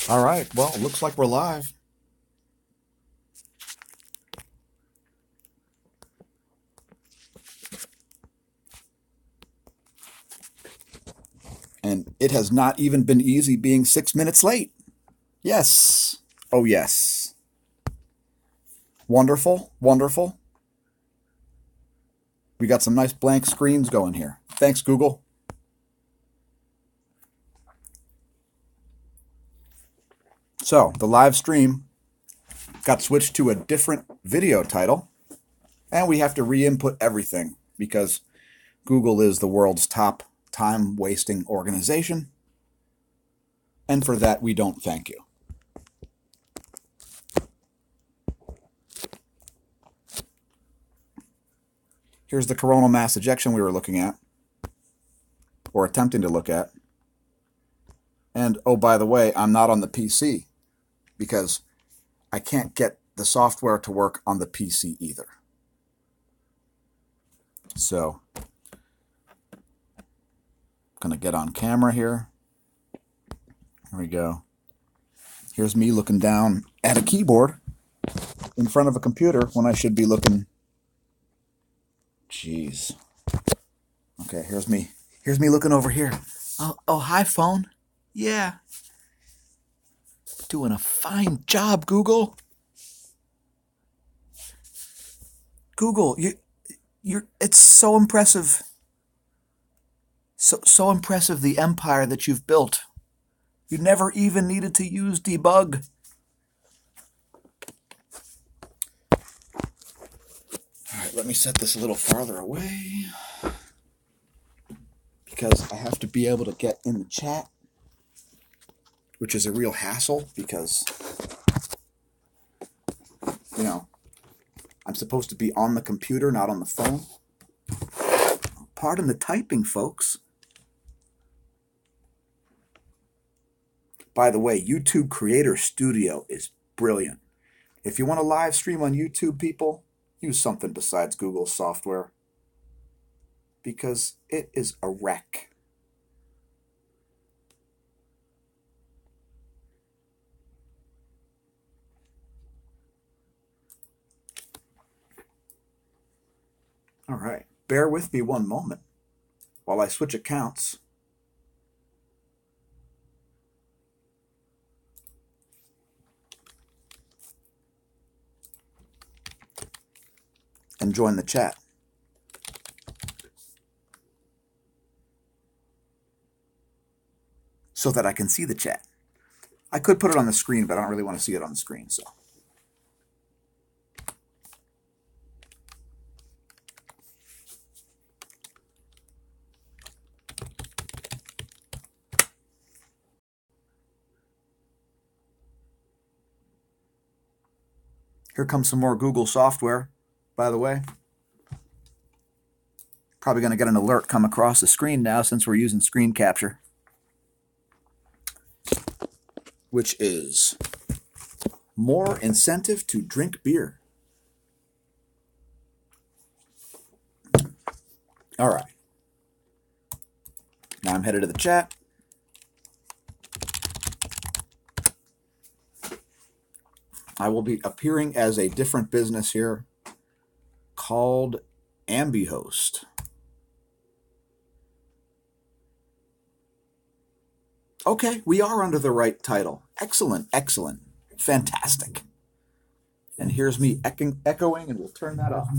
All right, well, it looks like we're live. And it has not even been easy being 6 minutes late. Yes. Oh, yes. Wonderful, wonderful. We got some nice blank screens going here. Thanks, Google. So, the live stream got switched to a different video title, and we have to re-input everything because Google is the world's top time-wasting organization, and for that, we don't thank you. Here's the coronal mass ejection we were looking at, or attempting to look at. And, oh, by the way, I'm not on the PC because I can't get the software to work on the PC either. So, I'm going to get on camera here. There we go. Here's me looking down at a keyboard in front of a computer when I should be looking. Jeez. Okay, here's me. Here's me looking over here. Oh, hi, phone. Yeah. Doing a fine job, Google. Google, it's so impressive. So impressive, the empire that you've built. You never even needed to use debug. All right, let me set this a little farther away because I have to be able to get in the chat, which is a real hassle because, you know, I'm supposed to be on the computer, not on the phone. Pardon the typing, folks. By the way, YouTube Creator Studio is brilliant. If you want to live stream on YouTube, people, use something besides Google's software because it is a wreck. All right, bear with me one moment while I switch accounts. And join the chat. So that I can see the chat. I could put it on the screen, but I don't really want to see it on the screen, so. Here comes some more Google software, by the way. Probably going to get an alert come across the screen now since we're using screen capture, which is more incentive to drink beer. All right. Now I'm headed to the chat. I will be appearing as a different business here called AmbiHost. Okay, we are under the right title. Excellent, excellent, fantastic. And here's me echoing, and we'll turn that off.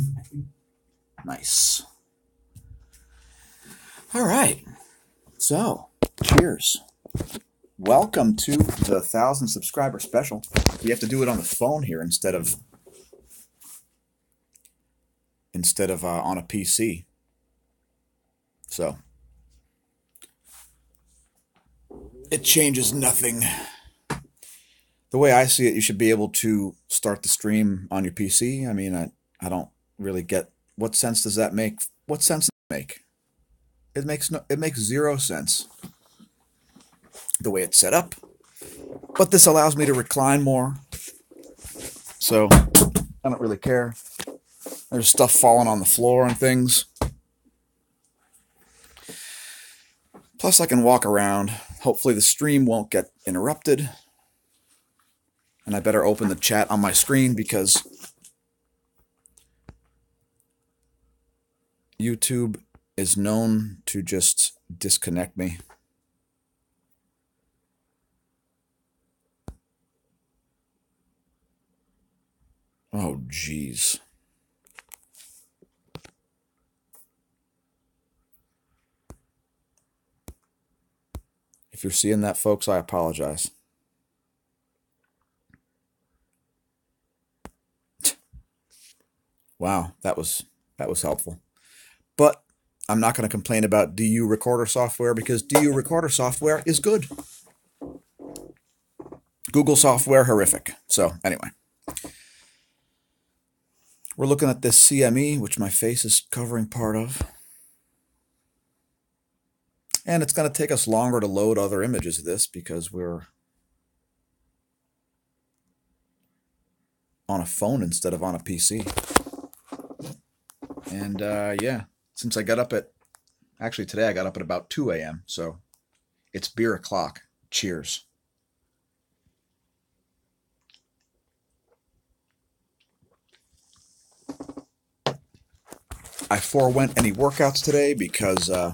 Nice. All right. So, cheers. Welcome to the 1,000 subscriber special. We have to do it on the phone here instead of on a PC. So it changes nothing. The way I see it, you should be able to start the stream on your PC. I mean, I don't really get what sense does that make? What sense does it make? It makes zero sense the way it's set up. But this allows me to recline more. So I don't really care. There's stuff falling on the floor and things. Plus I can walk around. Hopefully the stream won't get interrupted. And I better open the chat on my screen because YouTube is known to just disconnect me. Oh, geez. If you're seeing that, folks, I apologize. Wow, that was helpful. But I'm not going to complain about DU recorder software because DU recorder software is good. Google software, horrific. So anyway, we're looking at this CME, which my face is covering part of. And it's going to take us longer to load other images of this because we're on a phone instead of on a PC. And yeah, since I got up at, actually today I got up at about 2 a.m. So it's beer o'clock. Cheers. I forewent any workouts today because I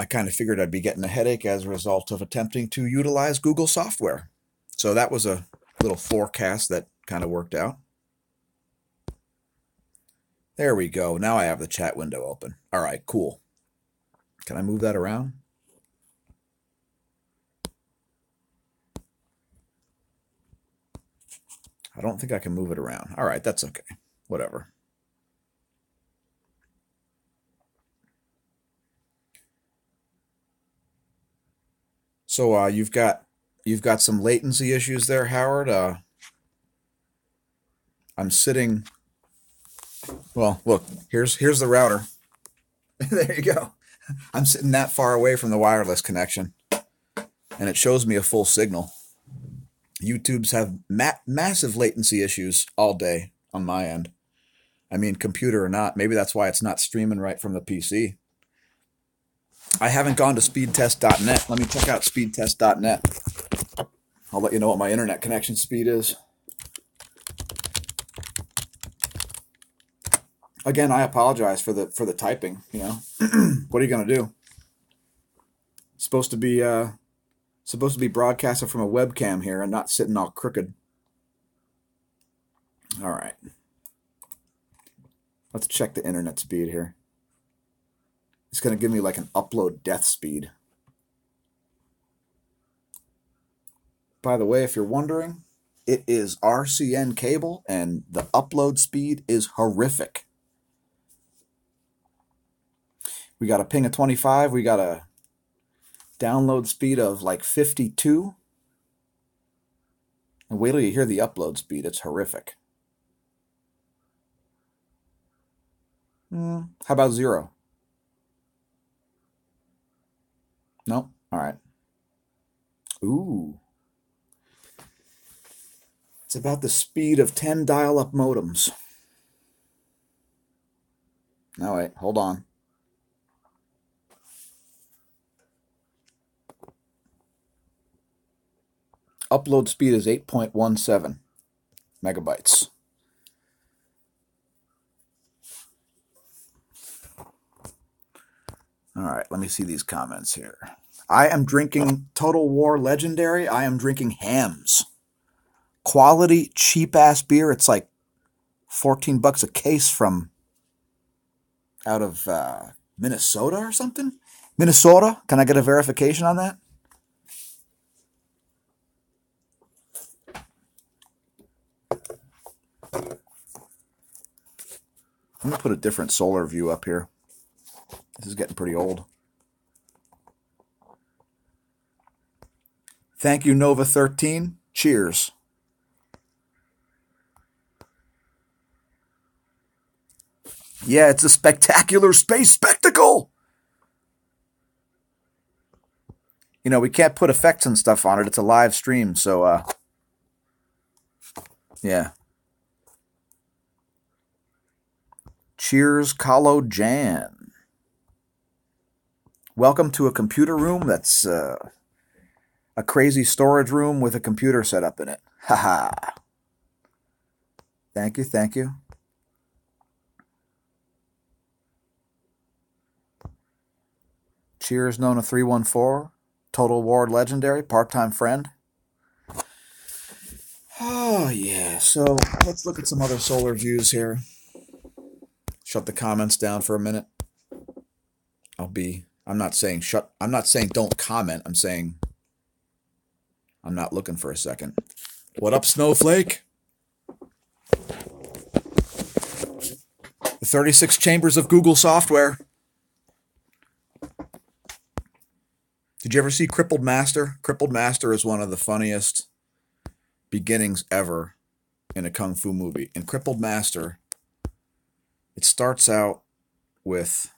kind of figured I'd be getting a headache as a result of attempting to utilize Google software. So that was a little forecast that kind of worked out. There we go. Now I have the chat window open. All right, cool. Can I move that around? I don't think I can move it around. All right, that's okay. Whatever. So you've got some latency issues there, Howard. I'm sitting. Well, look, here's the router. There you go. I'm sitting that far away from the wireless connection, and it shows me a full signal. YouTube's have massive latency issues all day on my end. I mean, computer or not, maybe that's why it's not streaming right from the PC. I haven't gone to speedtest.net. Let me check out speedtest.net. I'll let you know what my internet connection speed is. Again, I apologize for the typing, you know. What are you going to do? Supposed to be broadcasted from a webcam here and not sitting all crooked. All right. Let's check the internet speed here. It's going to give me like an upload death speed. By the way, if you're wondering, it is RCN cable and the upload speed is horrific. We got a ping of 25. We got a download speed of like 52. And wait till you hear the upload speed. It's horrific. How about 0? No? All right. Ooh. It's about the speed of 10 dial-up modems. No, wait. Hold on. Upload speed is 8.17 megabytes. All right, let me see these comments here. I am drinking Total War Legendary. I am drinking Hams. Quality, cheap-ass beer. It's like 14 bucks a case from out of Minnesota or something? Minnesota? Can I get a verification on that? I'm going to put a different solar view up here. This is getting pretty old. Thank you, Nova 13. Cheers. Yeah, it's a spectacular space spectacle. You know, we can't put effects and stuff on it. It's a live stream, so yeah. Cheers, Kalo Jan. Welcome to a computer room that's a crazy storage room with a computer set up in it. Haha. Thank you, thank you. Cheers, Nona 314. Total Ward Legendary, part-time friend. Oh, yeah. So let's look at some other solar views here. Shut the comments down for a minute. I'm not saying don't comment. I'm saying I'm not looking for a second. What up, Snowflake? The 36 chambers of Google software. Did you ever see Crippled Master? Crippled Master is one of the funniest beginnings ever in a Kung Fu movie. In Crippled Master, it starts out with...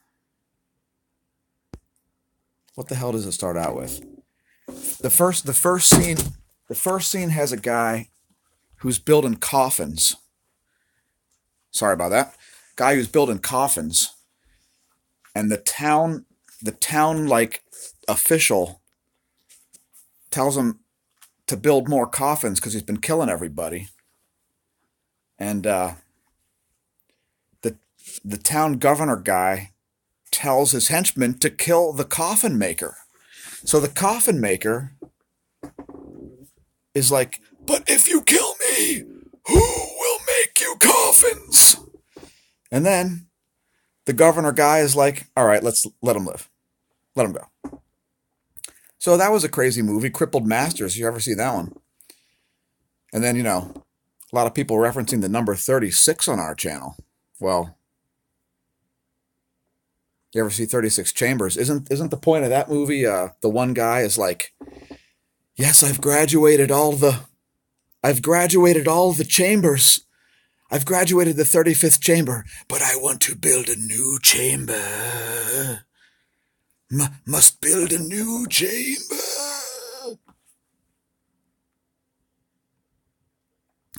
What the hell does it start out with? The first scene has a guy who's building coffins. Sorry about that. Guy who's building coffins. And the town like official tells him to build more coffins because he's been killing everybody. And the town governor guy tells his henchmen to kill the coffin maker. So the coffin maker is like, but if you kill me, who will make you coffins? And then the governor guy is like, all right, let's let him live. Let him go. So that was a crazy movie, Crippled Masters. You ever see that one? And then, a lot of people referencing the number 36 on our channel. Well, you ever see 36 Chambers? Isn't the point of that movie, the one guy is like, yes, I've graduated all the chambers. I've graduated the 35th chamber, but I want to build a new chamber. Must build a new chamber.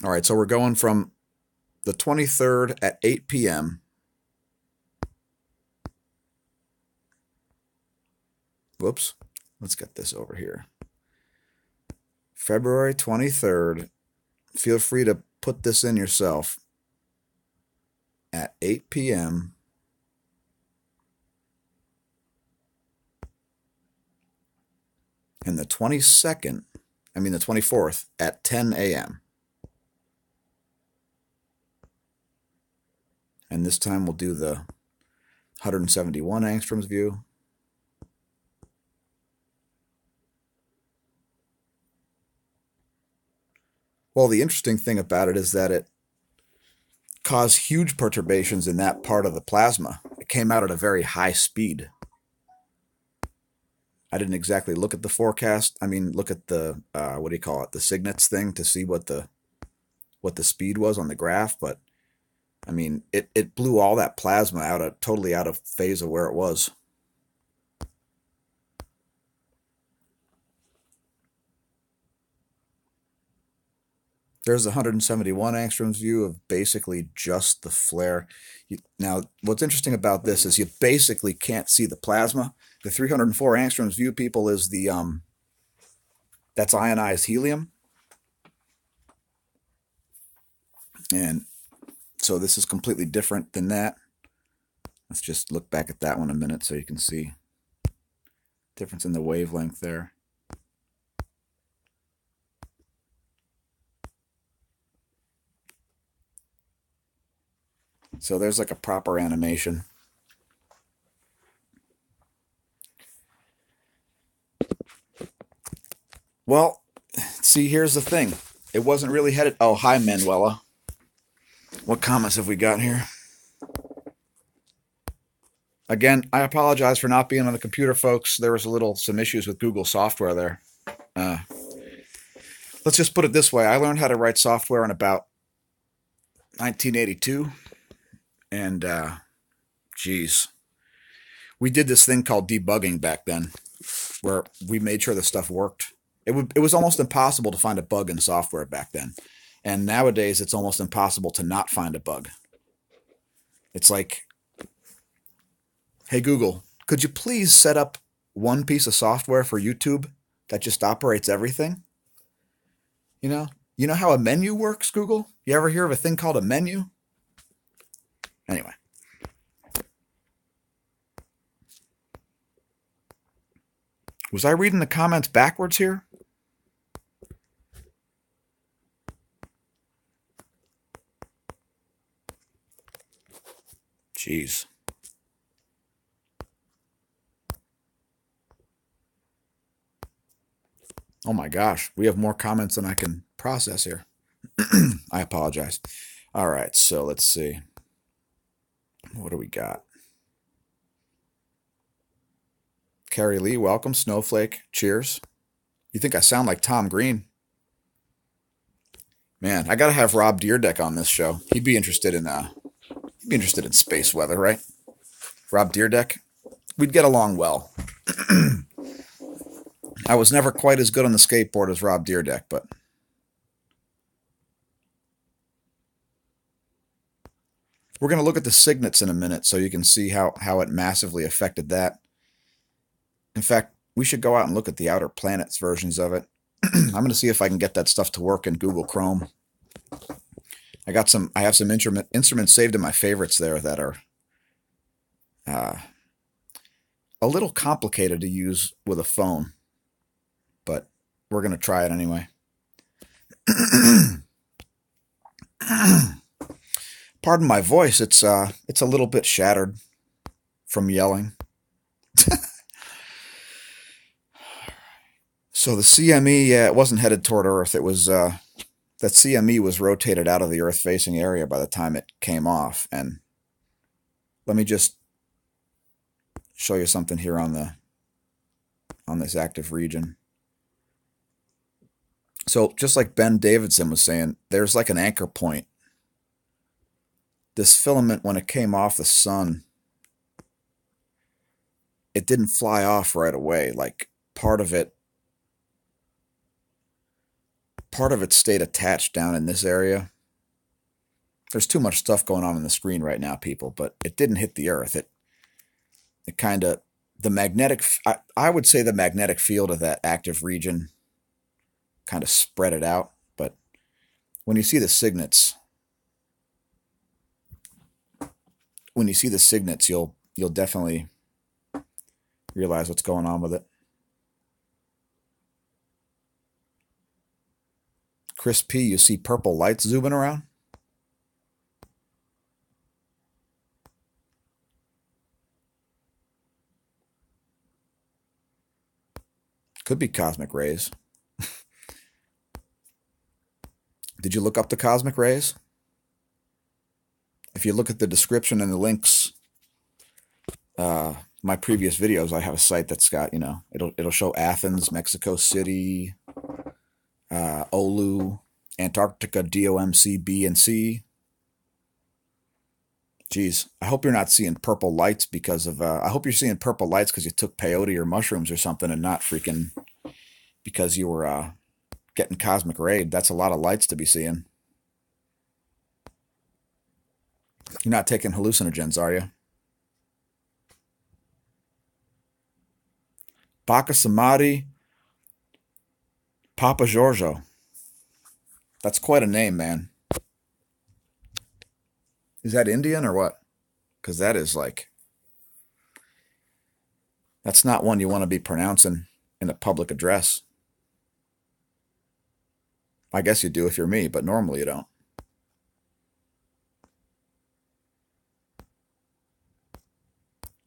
All right, so we're going from the 23rd at 8 p.m. Whoops. Let's get this over here. February 23rd. Feel free to put this in yourself. At 8 p.m. And the 24th at 10 a.m. And this time we'll do the 171 angstroms view. Well, the interesting thing about it is that it caused huge perturbations in that part of the plasma. It came out at a very high speed. I didn't exactly look at the forecast. I mean, look at the, what do you call it, the signets thing to see what the speed was on the graph. But, I mean, it blew all that plasma totally out of phase of where it was. There's a 171 angstroms view of basically just the flare. Now, what's interesting about this is you basically can't see the plasma. The 304 angstroms view, people, is the that's ionized helium. And so this is completely different than that. Let's just look back at that one a minute so you can see difference in the wavelength there. So there's like a proper animation. Well, see, here's the thing. It wasn't really headed... Oh, hi, Manuela. What comments have we got here? Again, I apologize for not being on the computer, folks. There was some issues with Google software there. Let's just put it this way. I learned how to write software in about 1982. And, geez, we did this thing called debugging back then, where we made sure the stuff worked. It was almost impossible to find a bug in software back then. And nowadays, it's almost impossible to not find a bug. It's like, hey, Google, could you please set up one piece of software for YouTube that just operates everything? You know? You know how a menu works, Google? You ever hear of a thing called a menu? Anyway. Was I reading the comments backwards here? Jeez. Oh my gosh, we have more comments than I can process here. I apologize. All right, so let's see. What do we got? Carrie Lee, welcome. Snowflake, cheers. You think I sound like Tom Green? Man, I gotta have Rob Deerdeck on this show. He'd be interested in space weather, right? Rob Deerdeck, we'd get along well. I was never quite as good on the skateboard as Rob Deerdeck, but we're going to look at the signets in a minute so you can see how it massively affected that. In fact, we should go out and look at the Outer Planets versions of it. I'm going to see if I can get that stuff to work in Google Chrome. I have some instruments saved in my favorites there that are a little complicated to use with a phone, but we're going to try it anyway. Pardon my voice, it's a little bit shattered from yelling. So the CME, it wasn't headed toward Earth. It was that CME was rotated out of the Earth-facing area by the time it came off. And let me just show you something here on this active region. So just like Ben Davidson was saying, there's like an anchor point. This filament, when it came off the sun, it didn't fly off right away. Like part of it stayed attached down in this area. There's too much stuff going on the screen right now, people, but it didn't hit the Earth. It kind of, I would say the magnetic field of that active region kind of spread it out. But when you see the signets, you'll definitely realize what's going on with it. Chris P, you see purple lights zooming around? Could be cosmic rays. Did you look up the cosmic rays? If you look at the description and the links, my previous videos, I have a site that's got, it'll show Athens, Mexico City, Oulu, Antarctica, DOMC, B, and C. Geez, I hope you're not seeing purple lights because of, I hope you're seeing purple lights because you took peyote or mushrooms or something and not freaking because you were getting cosmic rayed. That's a lot of lights to be seeing. You're not taking hallucinogens, are you? Baka Samadhi, Papa Giorgio. That's quite a name, man. Is that Indian or what? Because that is like, that's not one you want to be pronouncing in a public address. I guess you do if you're me, but normally you don't.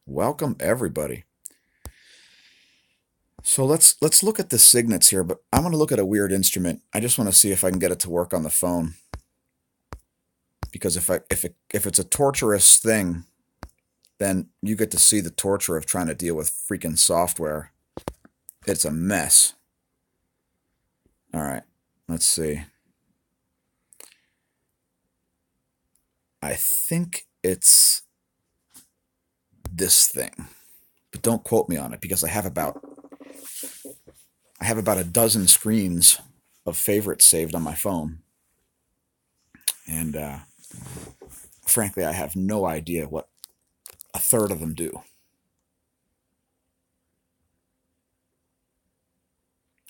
Welcome, everybody. So let's look at the signets here, but I'm going to look at a weird instrument. I just want to see if I can get it to work on the phone. Because if it's a torturous thing, then you get to see the torture of trying to deal with freaking software. It's a mess. All right, let's see. I think it's this thing, but don't quote me on it because I have about a dozen screens of favorites saved on my phone. And frankly, I have no idea what a third of them do.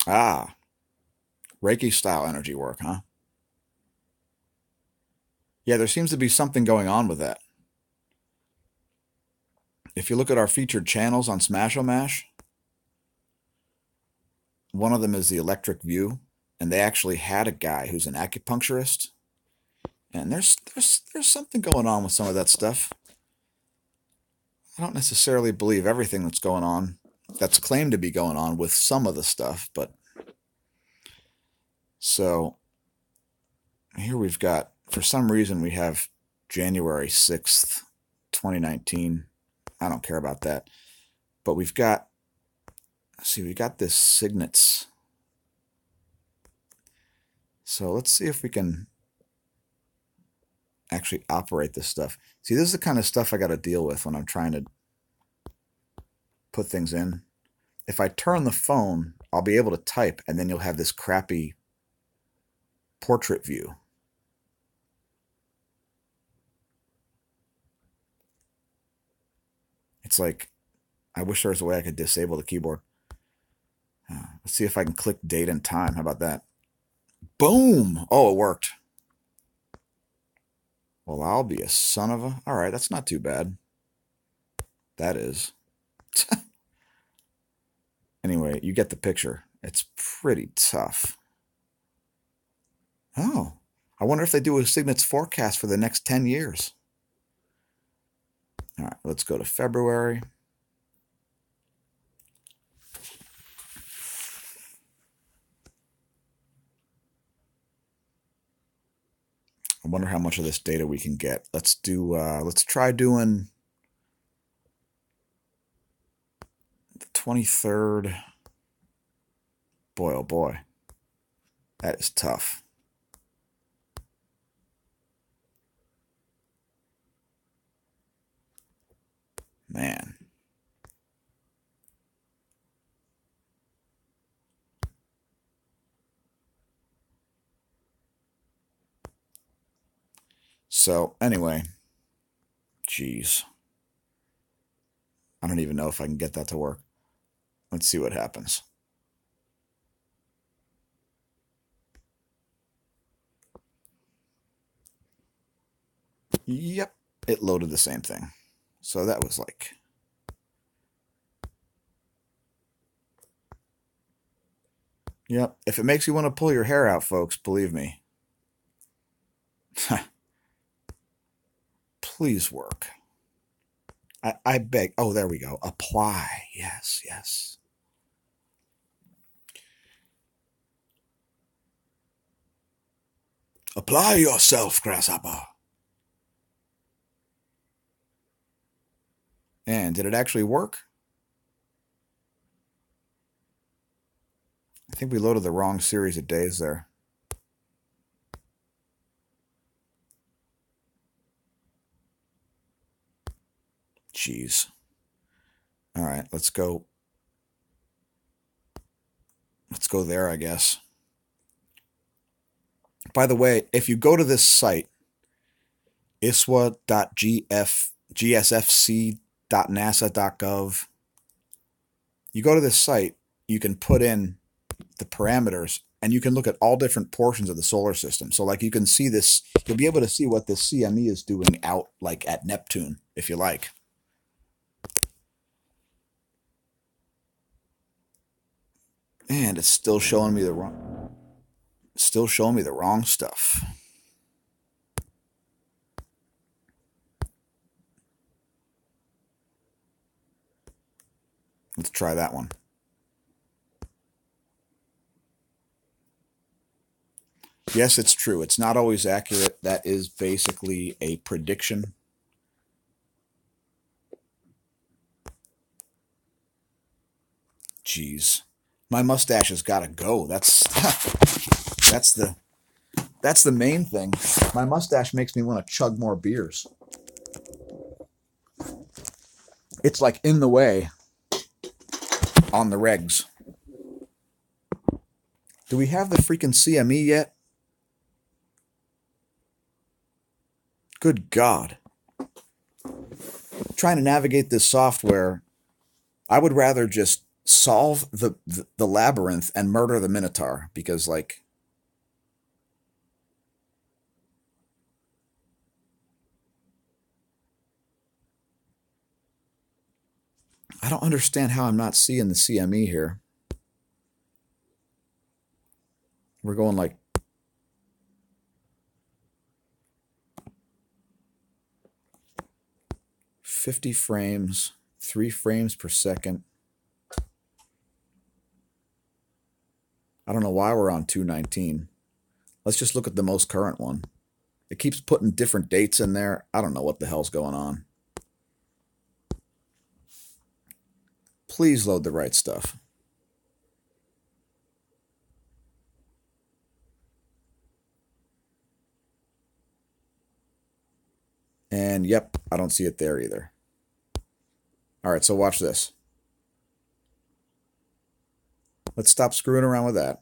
Ah, Reiki style energy work, huh? Yeah, there seems to be something going on with that. If you look at our featured channels on smAsho, one of them is the Electric View, and they actually had a guy who's an acupuncturist, and there's something going on with some of that stuff. I don't necessarily believe everything that's going on, that's claimed to be going on with some of the stuff, but so here we've got, for some reason, we have January 6th, 2019. I don't care about that. But we've got, see, we got this signets. So let's see if we can actually operate this stuff. See, this is the kind of stuff I got to deal with when I'm trying to put things in. If I turn the phone, I'll be able to type, and then you'll have this crappy portrait view. It's like, I wish there was a way I could disable the keyboard. Let's see if I can click date and time. How about that? Boom! Oh, it worked. Well, I'll be a son of a... All right, that's not too bad. That is. Anyway, you get the picture. It's pretty tough. Oh, I wonder if they do a Signets forecast for the next 10 years. All right, let's go to February. I wonder how much of this data we can get. Let's try doing the 23rd. Boy, oh boy. That is tough. Man. So, anyway. Jeez. I don't even know if I can get that to work. Let's see what happens. Yep, it loaded the same thing. So that was like... Yep, if it makes you want to pull your hair out, folks, believe me. Please work. I beg. Oh, there we go. Apply. Yes, yes. Apply yourself, grasshopper. And did it actually work? I think we loaded the wrong series of days there. Jeez. All right, let's go. Let's go there, I guess. By the way, if you go to this site, iswa.gsfc.nasa.gov, you go to this site, you can put in the parameters, and you can look at all different portions of the solar system. So like you can see this, you'll be able to see what this CME is doing out like at Neptune, if you like. And it's still showing me the wrong stuff. Let's try that one. Yes, it's true. It's not always accurate. That is basically a prediction. Jeez. My mustache has got to go. That's the main thing. My mustache makes me want to chug more beers. It's like in the way on the regs. Do we have the freaking CME yet? Good God. Trying to navigate this software, I would rather just solve the labyrinth and murder the Minotaur, because like I don't understand how I'm not seeing the CME here. We're going like 50 frames, 3 frames per second. I don't know why we're on 219. Let's just look at the most current one. It keeps putting different dates in there. I don't know what the hell's going on. Please load the right stuff. And yep, I don't see it there either. All right, so watch this. Let's stop screwing around with that.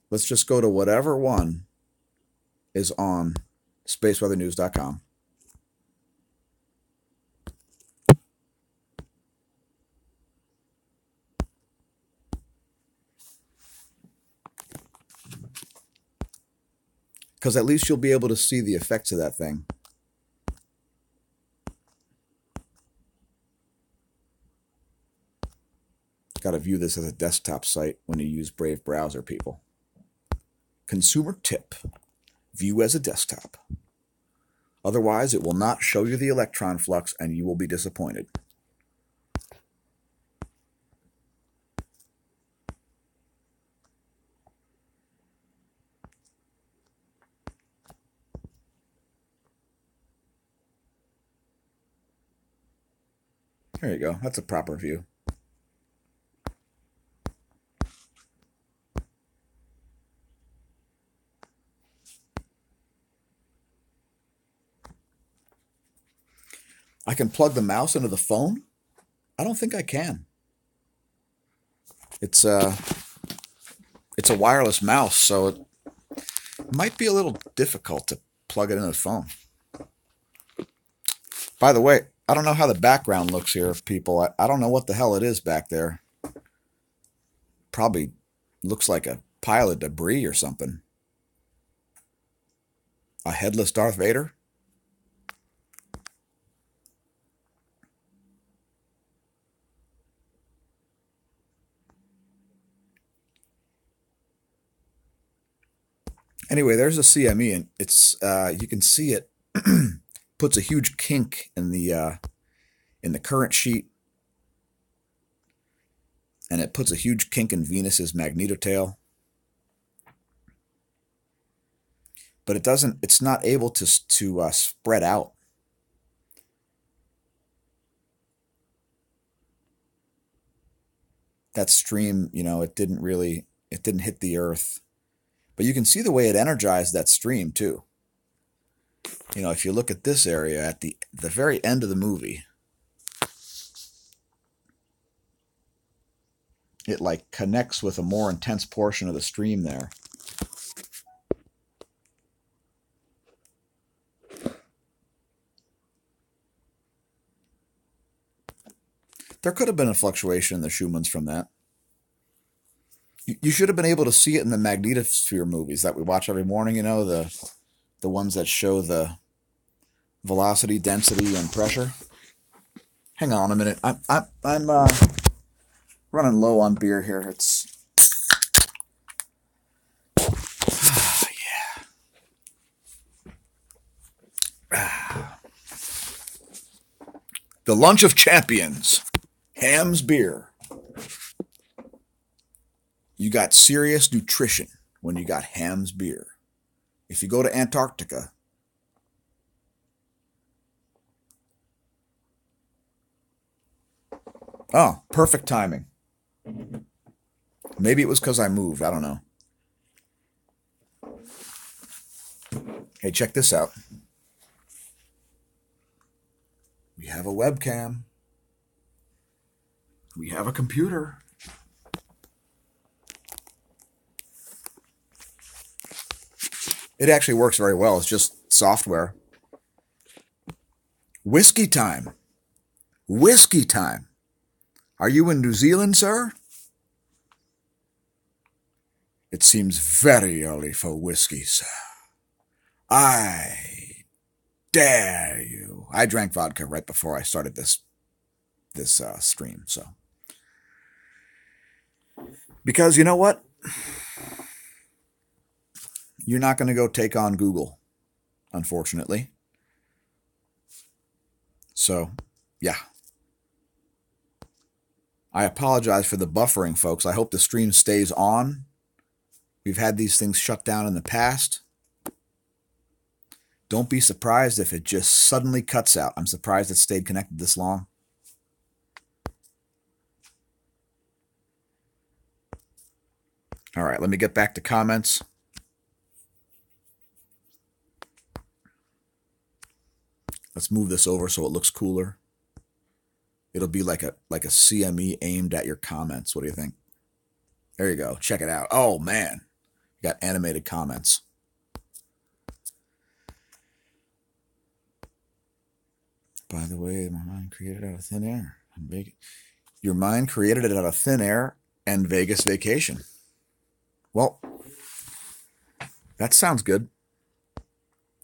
Let's just go to whatever one is on spaceweathernews.com. Because at least you'll be able to see the effects of that thing. Got to view this as a desktop site when you use Brave browser, people. Consumer tip: view as a desktop. Otherwise, it will not show you the electron flux and you will be disappointed. There you go. That's a proper view. I can plug the mouse into the phone? I don't think I can. It's a wireless mouse, so it might be a little difficult to plug it into the phone. By the way, I don't know how the background looks here, people. I don't know what the hell it is back there. Probably looks like a pile of debris or something. A headless Darth Vader? Anyway, there's a CME, and it's you can see it puts a huge kink in the current sheet, and it puts a huge kink in Venus's magnetotail. But it doesn't. It's not able to spread out. That stream, you know, it didn't hit the Earth. But you can see the way it energized that stream too. You know, if you look at this area at the very end of the movie, it like connects with a more intense portion of the stream there. There could have been a fluctuation in the Schumann's from that. You should have been able to see it in the magnetosphere movies that we watch every morning, you know, the ones that show the velocity, density, and pressure. Hang on a minute. I'm running low on beer here. It's yeah. The lunch of champions. Ham's beer. You got serious nutrition when you got Ham's beer. If you go to Antarctica, oh, perfect timing. Maybe it was because I moved. I don't know. Hey, check this out. We have a webcam. We have a computer. It actually works very well. It's just software. Whiskey time. Whiskey time. Are you in New Zealand, sir? It seems very early for whiskey, sir. I dare you. I drank vodka right before I started this stream, so. Because you know what? You're not going to go take on Google, unfortunately. So, yeah. I apologize for the buffering, folks. I hope the stream stays on. We've had these things shut down in the past. Don't be surprised if it just suddenly cuts out. I'm surprised it stayed connected this long. All right, let me get back to comments. Let's move this over so it looks cooler. It'll be like a CME aimed at your comments. What do you think? There you go. Check it out. Oh, man. You got animated comments. By the way, my mind created out of thin air. Your mind created it out of thin air and Vegas vacation. Well, that sounds good.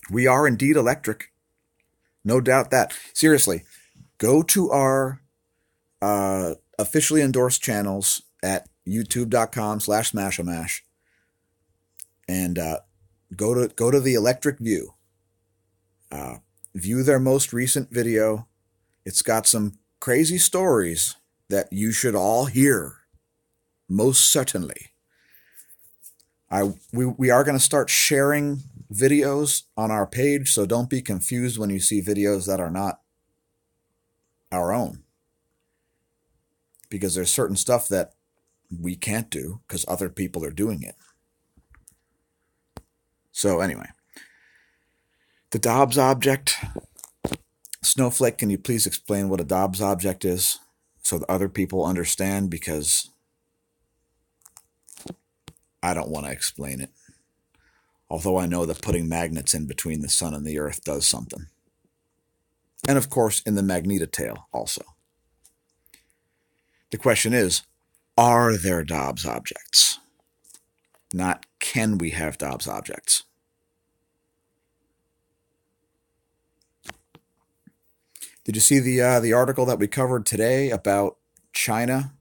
We are indeed electric. No doubt that. Seriously, go to our officially endorsed channels at youtube.com/smAshomash and go to the Electric View. View their most recent video. It's got some crazy stories that you should all hear. Most certainly. We are going to start sharing videos on our page, so don't be confused when you see videos that are not our own. Because there's certain stuff that we can't do because other people are doing it. So anyway, the Dobbs object. Snowflake, can you please explain what a Dobbs object is so that other people understand? Because I don't want to explain it. Although I know that putting magnets in between the sun and the earth does something. And of course, in the magnetotail also. The question is, are there Dobbs objects? Not can we have Dobbs objects? Did you see the article that we covered today about China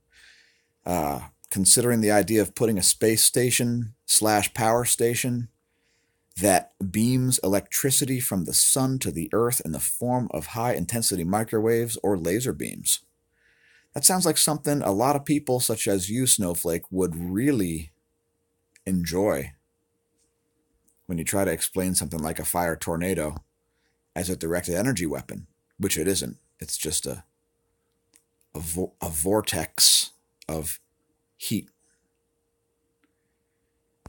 considering the idea of putting a space station / power station that beams electricity from the sun to the earth in the form of high-intensity microwaves or laser beams? That sounds like something a lot of people, such as you, Snowflake, would really enjoy when you try to explain something like a fire tornado as a directed energy weapon. Which it isn't. It's just a vortex of heat.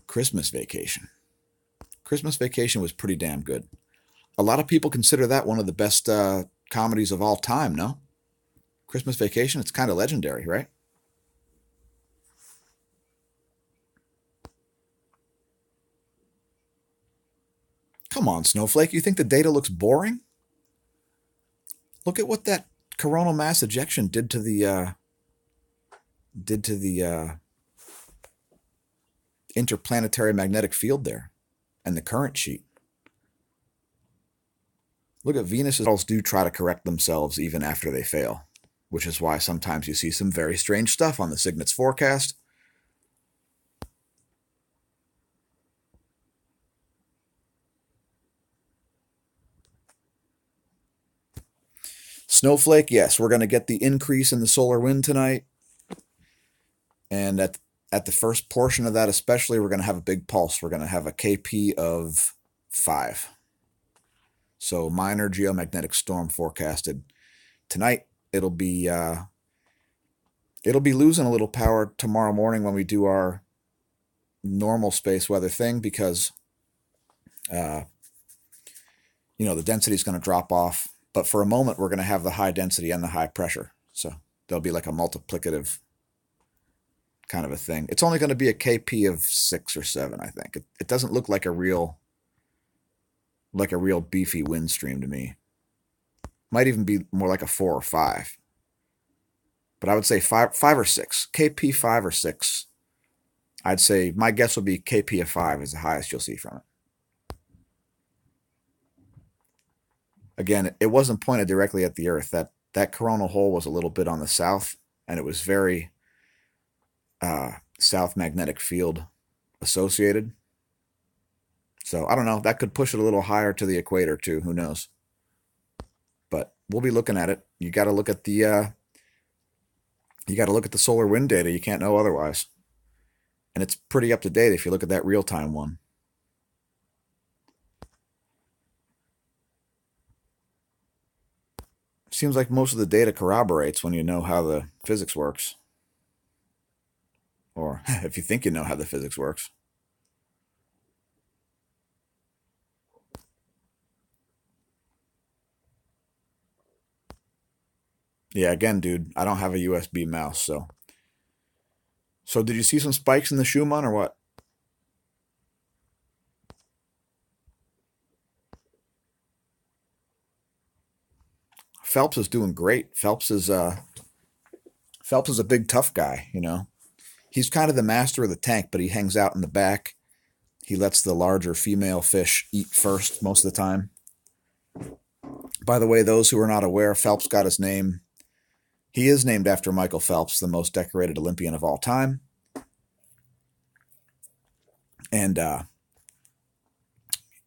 Christmas Vacation. Christmas Vacation was pretty damn good. A lot of people consider that one of the best comedies of all time, no? Christmas Vacation, it's kind of legendary, right? Come on, Snowflake. You think the data looks boring? Look at what that coronal mass ejection did to the interplanetary magnetic field there, and the current sheet. Look at Venus's models do try to correct themselves even after they fail, which is why sometimes you see some very strange stuff on the Cygnet's forecast. Snowflake, yes, we're going to get the increase in the solar wind tonight. And at the first portion of that especially, we're going to have a big pulse. We're going to have a KP of 5. So minor geomagnetic storm forecasted. Tonight, it'll be losing a little power tomorrow morning when we do our normal space weather thing because, the density is going to drop off. But for a moment, we're going to have the high density and the high pressure. So there'll be like a multiplicative kind of a thing. It's only going to be a KP of 6 or 7, I think. It doesn't look like a real beefy wind stream to me. Might even be more like a 4 or 5. But I would say five or six. KP 5 or 6. I'd say my guess would be KP of 5 is the highest you'll see from it. Again, it wasn't pointed directly at the Earth. That coronal hole was a little bit on the south, and it was very south magnetic field associated. So I don't know. That could push it a little higher to the equator too. Who knows? But we'll be looking at it. You got to look at the solar wind data. You can't know otherwise. And it's pretty up to date if you look at that real-time one. Seems like most of the data corroborates when you know how the physics works. Or if you think you know how the physics works. Yeah, again, dude, I don't have a USB mouse, so. So did you see some spikes in the Schumann or what? Phelps is doing great. Phelps is a big tough guy, you know. He's kind of the master of the tank, but he hangs out in the back. He lets the larger female fish eat first most of the time. By the way, those who are not aware, Phelps got his name. He is named after Michael Phelps, the most decorated Olympian of all time. And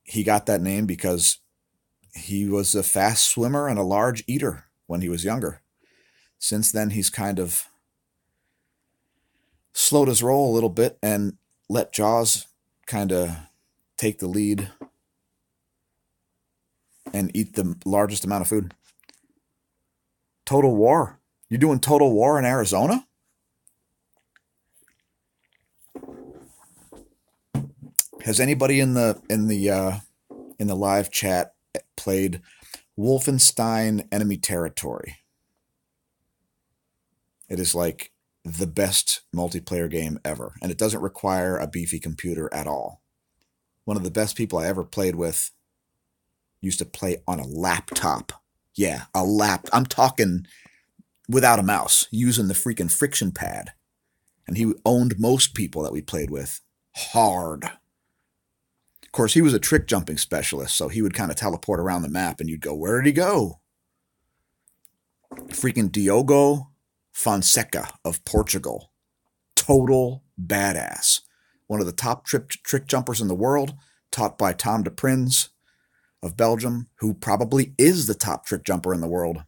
he got that name because he was a fast swimmer and a large eater when he was younger. Since then, he's kind of slowed his roll a little bit and let Jaws kind of take the lead and eat the largest amount of food. Total War. You doing Total War in Arizona? Has anybody in the live chat played Wolfenstein Enemy Territory? It is like the best multiplayer game ever, and it doesn't require a beefy computer at all. One of the best people I ever played with used to play on a laptop. Yeah, I'm talking without a mouse, using the freaking friction pad. And he owned most people that we played with. Hard. Of course, he was a trick jumping specialist, so he would kind of teleport around the map, and you'd go, where did he go? Freaking Diogo Fonseca of Portugal. Total badass. One of the top trick jumpers in the world, taught by Tom de Prins of Belgium, who probably is the top trick jumper in the world.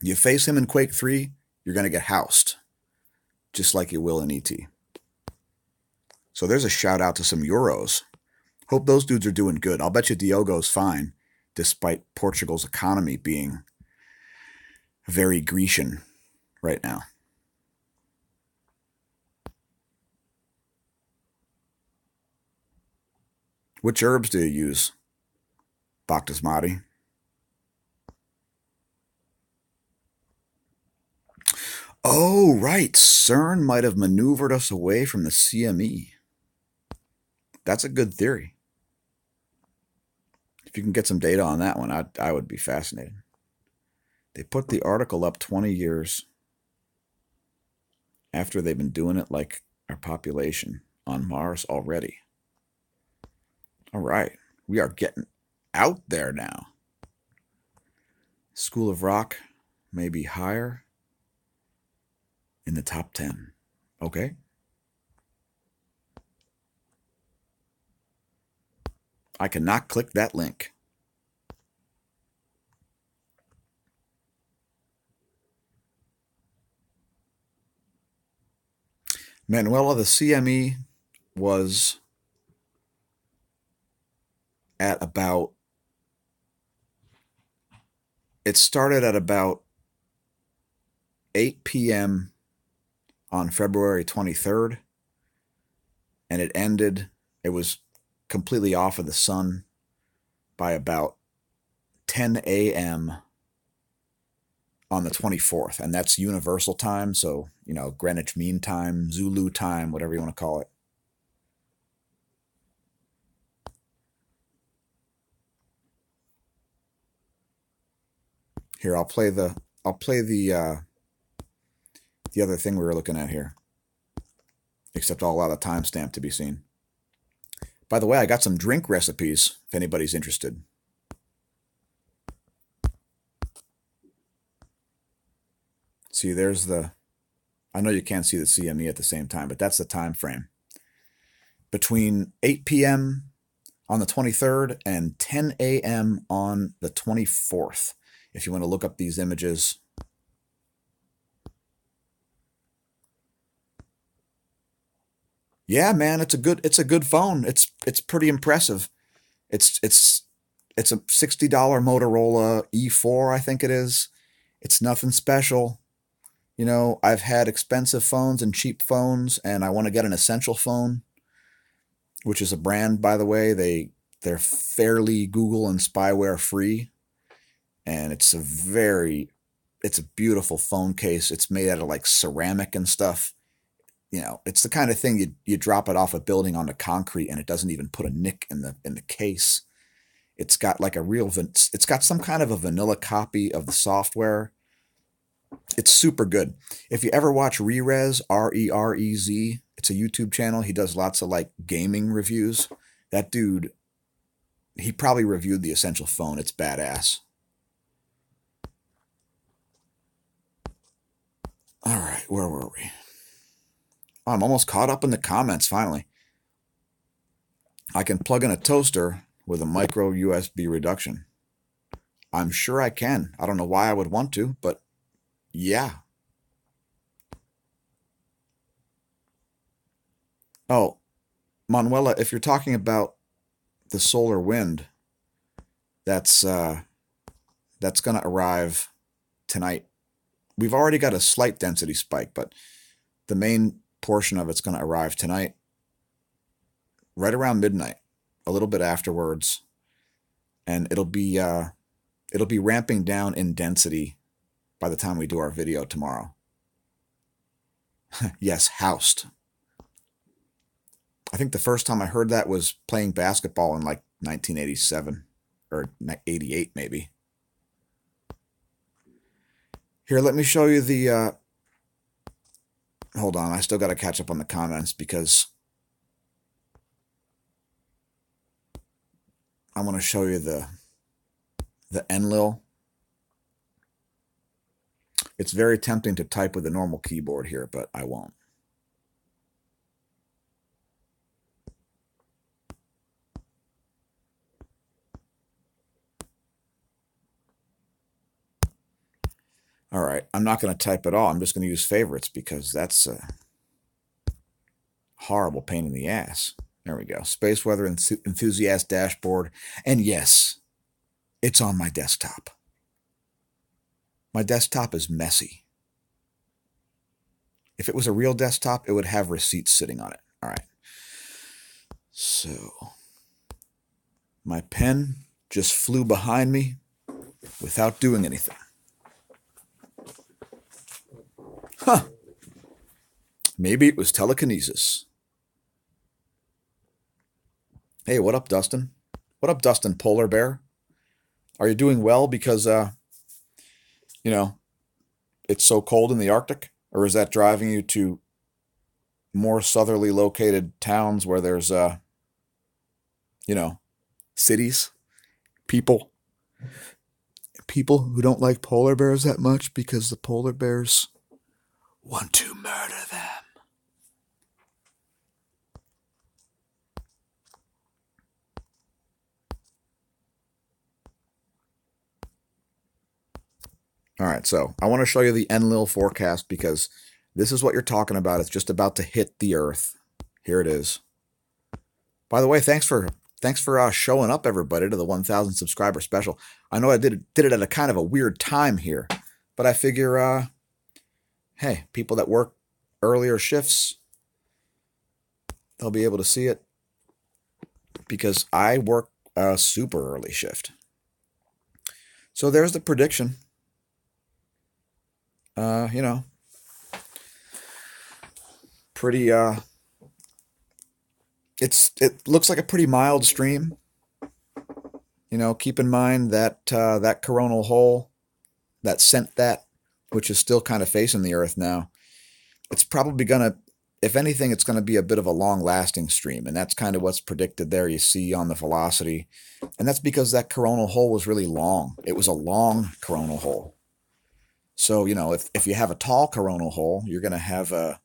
You face him in Quake 3, you're going to get housed, just like you will in ET. So there's a shout out to some Euros. Hope those dudes are doing good. I'll bet you Diogo's fine, despite Portugal's economy being very Grecian right now. Which herbs do you use? Bactasmati. Oh, right. CERN might have maneuvered us away from the CME. That's a good theory. If you can get some data on that one, I would be fascinated. They put the article up 20 years after they've been doing it like our population on Mars already. All right. We are getting out there now. School of Rock may be higher in the top 10. Okay. I cannot click that link. Manuela, the CME was at about, it started at about 8 p.m. on February 23rd, and it was completely off of the sun by about 10 a.m. on the 24th, and that's universal time, so, Greenwich Mean Time, Zulu time, whatever you want to call it. Here, I'll play the the other thing we were looking at here. Except all out of timestamp to be seen. By the way, I got some drink recipes if anybody's interested. See, there's the... I know you can't see the CME at the same time, but that's the time frame. Between 8 p.m. on the 23rd and 10 a.m. on the 24th. If you want to look up these images. Yeah, man, it's a good phone. It's pretty impressive. It's a $60 Motorola E4, I think it is. It's nothing special. You know, I've had expensive phones and cheap phones, and I want to get an essential phone, which is a brand, by the way. They're fairly Google and spyware free, and it's a beautiful phone case. It's made out of like ceramic and stuff. You know, it's the kind of thing you drop it off a building onto concrete, and it doesn't even put a nick in the case. It's got like it's got some kind of a vanilla copy of the software. It's super good. If you ever watch Rerez, R-E-R-E-Z, it's a YouTube channel. He does lots of like gaming reviews. That dude, he probably reviewed the Essential phone. It's badass. All right, where were we? Oh, I'm almost caught up in the comments, finally. I can plug in a toaster with a micro USB reduction. I'm sure I can. I don't know why I would want to, but yeah. Oh, Manuela, if you're talking about the solar wind, that's going to arrive tonight. We've already got a slight density spike, but the main portion of it's going to arrive tonight, right around midnight, a little bit afterwards, and it'll be ramping down in density by the time we do our video tomorrow. Yes, housed. I think the first time I heard that was playing basketball in like 1987 or 88 maybe. Here, let me show you the hold on, I still got to catch up on the comments because I want to show you the Enlil. It's very tempting to type with a normal keyboard here, but I won't. All right, I'm not going to type at all. I'm just going to use favorites because that's a horrible pain in the ass. There we go. Space Weather Enthusiast dashboard. And yes, it's on my desktop. My desktop is messy. If it was a real desktop, it would have receipts sitting on it. All right. So, my pen just flew behind me without doing anything. Huh. Maybe it was telekinesis. Hey, what up, Dustin? What up, Dustin, Polar Bear? Are you doing well because, you know, it's so cold in the Arctic? Or is that driving you to more southerly located towns where there's, you know, cities, people who don't like polar bears that much because the polar bears want to murder them? All right, so I want to show you the Enlil forecast because this is what you're talking about. It's just about to hit the Earth. Here it is. By the way, thanks for showing up, everybody, to the 1,000 subscriber special. I know I did it at a kind of a weird time here, but I figure, hey, people that work earlier shifts, they'll be able to see it because I work a super early shift. So there's the prediction. You know, pretty, it looks like a pretty mild stream. You know, keep in mind that, that coronal hole that sent that, which is still kind of facing the Earth now, it's probably gonna, if anything, it's gonna be a bit of a long-lasting stream, and that's kind of what's predicted there. You see on the velocity, and that's because that coronal hole was really long. It was a long coronal hole. So, you know, if you have a tall coronal hole, you're gonna have a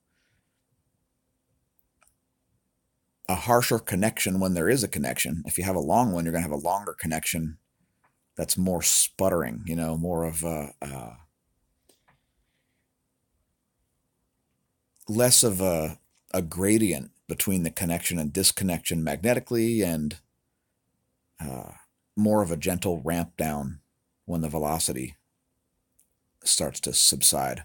harsher connection when there is a connection. If you have a long one, you're gonna have a longer connection that's more sputtering, you know, more of less of a gradient between the connection and disconnection magnetically, and more of a gentle ramp down when the velocity starts to subside.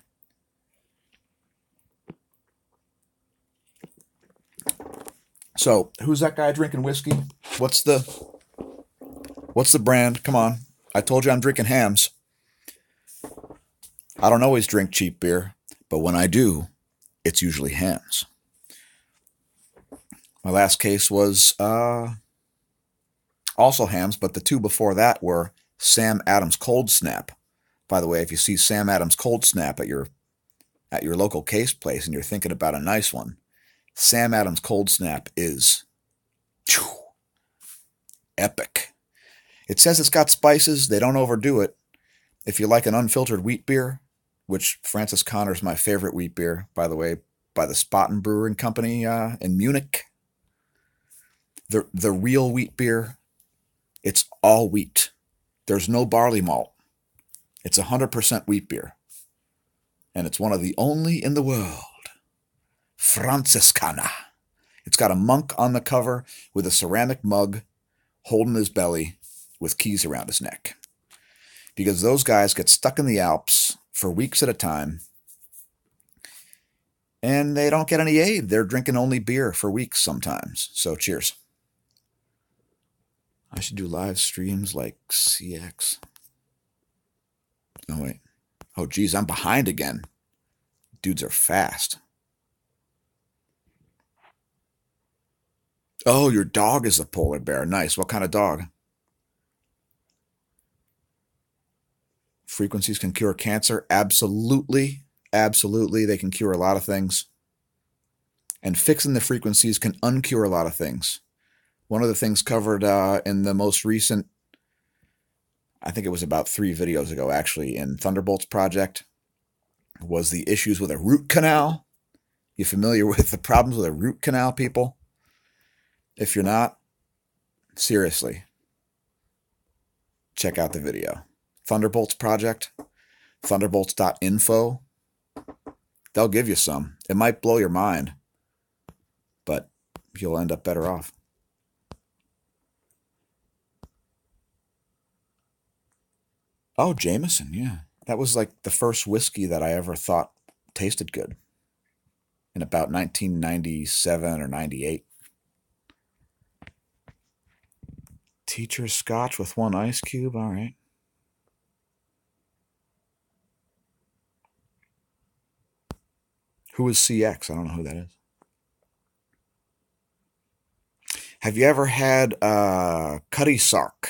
So, who's that guy drinking whiskey? What's the brand? Come on. I told you I'm drinking hams. I don't always drink cheap beer, but when I do, it's usually hams. My last case was also hams, but the two before that were Sam Adams Cold Snap. By the way, if you see Sam Adams Cold Snap at your local case place and you're thinking about a nice one, Sam Adams Cold Snap is epic. It says it's got spices. They don't overdo it. If you like an unfiltered wheat beer, which Francis Connor's my favorite wheat beer, by the way, by the Spaten Brewing Company in Munich. The real wheat beer, it's all wheat. There's no barley malt. It's 100% wheat beer. And it's one of the only in the world. Franciscana. It's got a monk on the cover with a ceramic mug holding his belly with keys around his neck. Because those guys get stuck in the Alps for weeks at a time, and they don't get any aid. They're drinking only beer for weeks sometimes. So cheers. I should do live streams like CX. Oh, wait. Oh, geez, I'm behind again. Dudes are fast. Oh, your dog is a polar bear. Nice. What kind of dog? Frequencies can cure cancer? Absolutely. Absolutely. They can cure a lot of things. And fixing the frequencies can uncure a lot of things. One of the things covered in the most recent, I think it was about 3 videos ago actually, in Thunderbolt's project, was the issues with a root canal. You familiar with the problems with a root canal, people? If you're not, seriously, check out the video. Thunderbolt's project, thunderbolts.info. They'll give you some. It might blow your mind, but you'll end up better off. Oh, Jameson, yeah. That was like the first whiskey that I ever thought tasted good in about 1997 or 98. Teacher's scotch with 1 ice cube, all right. Who is CX? I don't know who that is. Have you ever had Cutty Sark?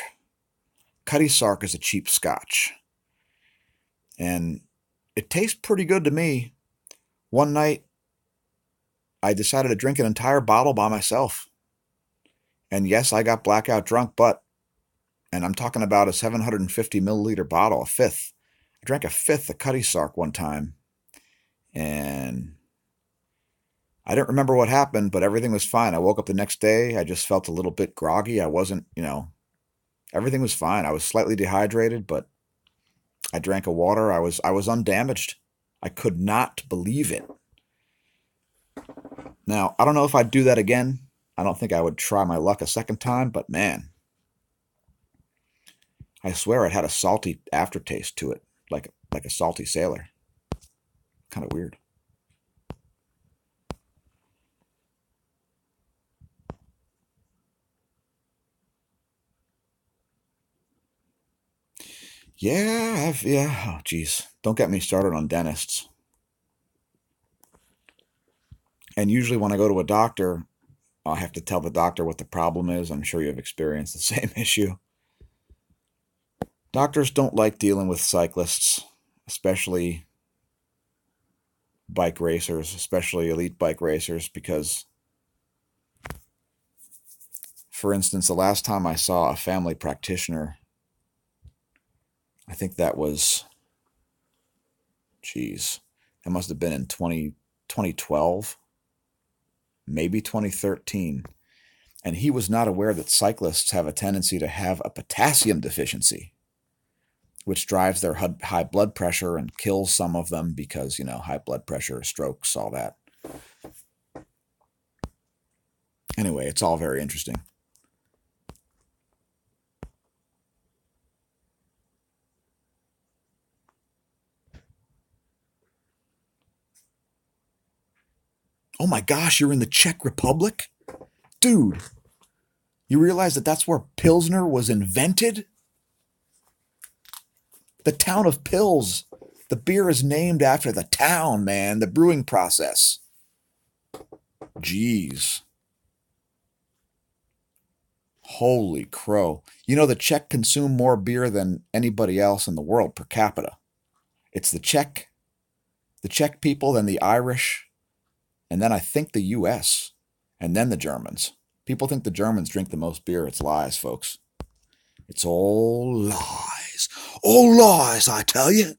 Cutty Sark is a cheap scotch. And it tastes pretty good to me. One night, I decided to drink an entire bottle by myself. And yes, I got blackout drunk, and I'm talking about a 750 milliliter bottle, a fifth. I drank a fifth of Cutty Sark one time. And I don't remember what happened, but everything was fine. I woke up the next day. I just felt a little bit groggy. I wasn't, everything was fine. I was slightly dehydrated, but I drank a water. I was undamaged. I could not believe it. Now, I don't know if I'd do that again. I don't think I would try my luck a second time, but man, I swear it had a salty aftertaste to it, like a salty sailor. Kind of weird. Yeah. Oh, geez. Don't get me started on dentists. And usually when I go to a doctor, I'll have to tell the doctor what the problem is. I'm sure you've experienced the same issue. Doctors don't like dealing with cyclists, especially bike racers, especially elite bike racers, because, for instance, the last time I saw a family practitioner, I think that was, geez, it must have been in 2012, maybe 2013. And he was not aware that cyclists have a tendency to have a potassium deficiency, which drives their high blood pressure and kills some of them because, high blood pressure, strokes, all that. Anyway, it's all very interesting. Oh my gosh, you're in the Czech Republic? Dude, you realize that that's where Pilsner was invented? The town of Pils. The beer is named after the town, man, the brewing process. Jeez. Holy crow. The Czech consume more beer than anybody else in the world per capita. It's the Czech people, then the Irish, and then I think the US, and then the Germans. People think the Germans drink the most beer. It's lies, folks. It's all lies. All lies, I tell you.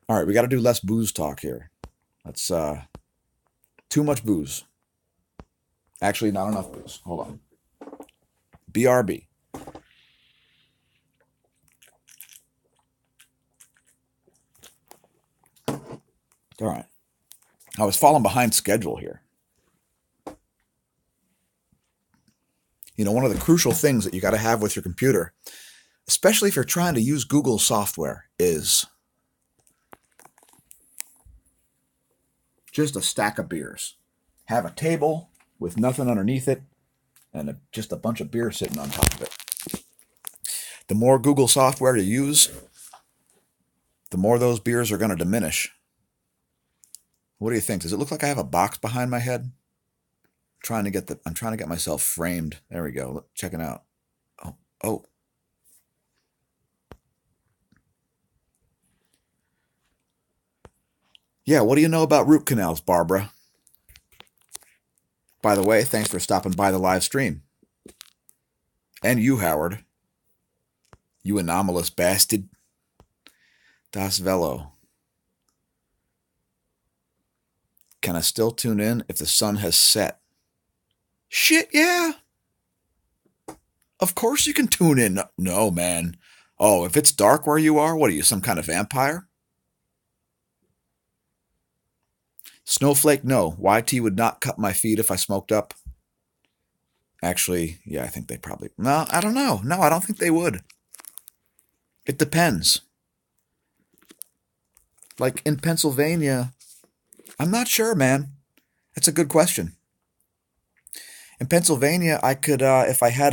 All right, we got to do less booze talk here. That's too much booze. Actually, not enough booze. Hold on. BRB. All right. I was falling behind schedule here. One of the crucial things that you got to have with your computer, especially if you're trying to use Google software, is just a stack of beers. Have a table with nothing underneath it and just a bunch of beer sitting on top of it. The more Google software you use, the more those beers are going to diminish. What do you think? Does it look like I have a box behind my head? I'm trying to get myself framed. There we go. Check it out. Oh. Yeah, what do you know about root canals, Barbara? By the way, thanks for stopping by the live stream. And you, Howard. You anomalous bastard. Das Velo. Can I still tune in if the sun has set? Shit, yeah. Of course you can tune in. No, man. Oh, if it's dark where you are, what are you, some kind of vampire? Snowflake, no. YT would not cut my feed if I smoked up. Actually, yeah, I think they probably... No, I don't know. No, I don't think they would. It depends. Like in Pennsylvania, I'm not sure, man. That's a good question. In Pennsylvania, I could, if I had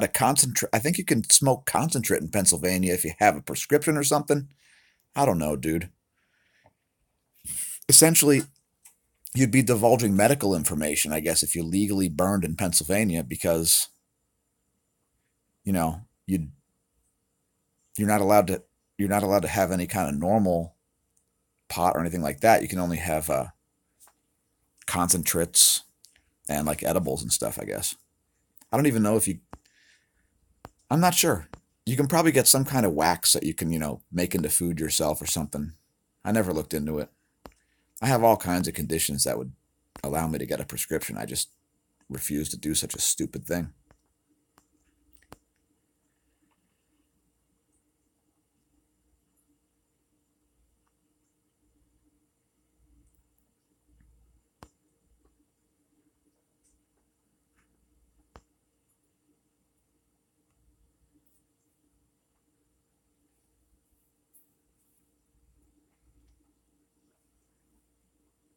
a concentrate, I think you can smoke concentrate in Pennsylvania if you have a prescription or something. I don't know, dude. Essentially, you'd be divulging medical information, I guess, if you legally burned in Pennsylvania, because, you're not allowed to have any kind of normal pot or anything like that. You can only have concentrates and like edibles and stuff, I guess. I don't even know I'm not sure. You can probably get some kind of wax that you can, make into food yourself or something. I never looked into it. I have all kinds of conditions that would allow me to get a prescription. I just refuse to do such a stupid thing.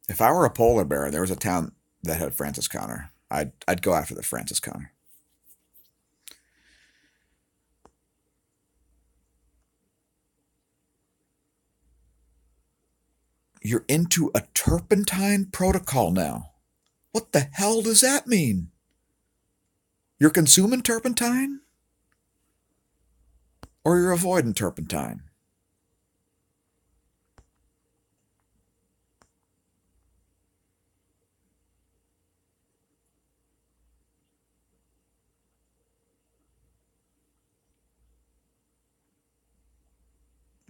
If I were a polar bear and there was a town that had Franciscaner, I'd go after the Franciscaner. You're into a turpentine protocol now. What the hell does that mean? You're consuming turpentine? or you're avoiding turpentine.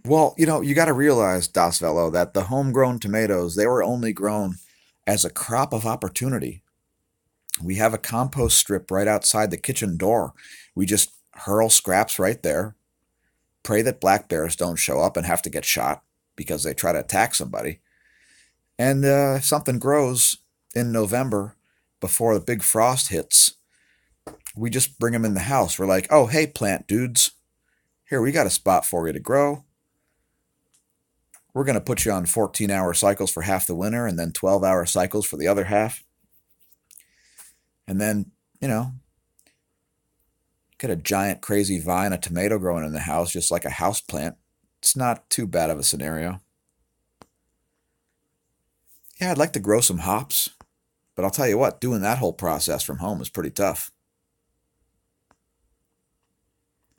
Well, you got to realize, Das Velo, that the homegrown tomatoes, they were only grown as a crop of opportunity. We have a compost strip right outside the kitchen door. We just hurl scraps right there, pray that black bears don't show up and have to get shot because they try to attack somebody. And if something grows in November before the big frost hits, we just bring them in the house. We're like, oh, hey, plant dudes, here, we got a spot for you to grow. We're going to put you on 14-hour cycles for half the winter and then 12-hour cycles for the other half. And then, get a giant crazy vine of tomato growing in the house, just like a house plant. It's not too bad of a scenario. Yeah, I'd like to grow some hops, but I'll tell you what, doing that whole process from home is pretty tough.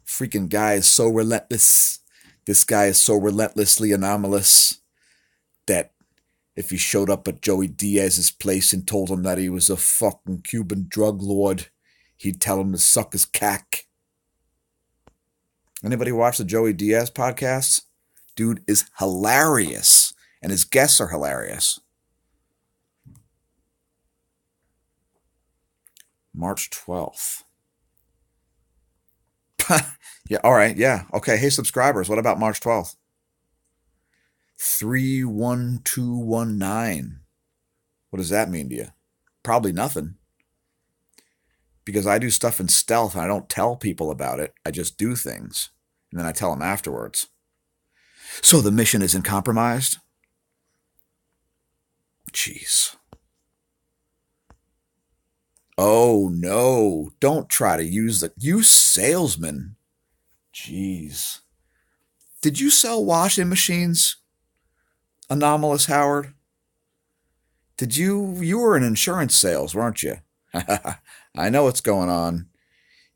Freaking guy is so relentless. This guy is so relentlessly anomalous that if he showed up at Joey Diaz's place and told him that he was a fucking Cuban drug lord, he'd tell him to suck his cack. Anybody watch the Joey Diaz podcasts? Dude is hilarious, and his guests are hilarious. March 12th. Yeah, all right, yeah. Okay, hey, subscribers, what about March 12th? 31219. What does that mean to you? Probably nothing. Because I do stuff in stealth and I don't tell people about it. I just do things. And then I tell them afterwards. So the mission isn't compromised? Jeez. Oh, no. Don't try to use salesman. Jeez. Did you sell washing machines? Anomalous Howard? You were in insurance sales, weren't you? I know what's going on.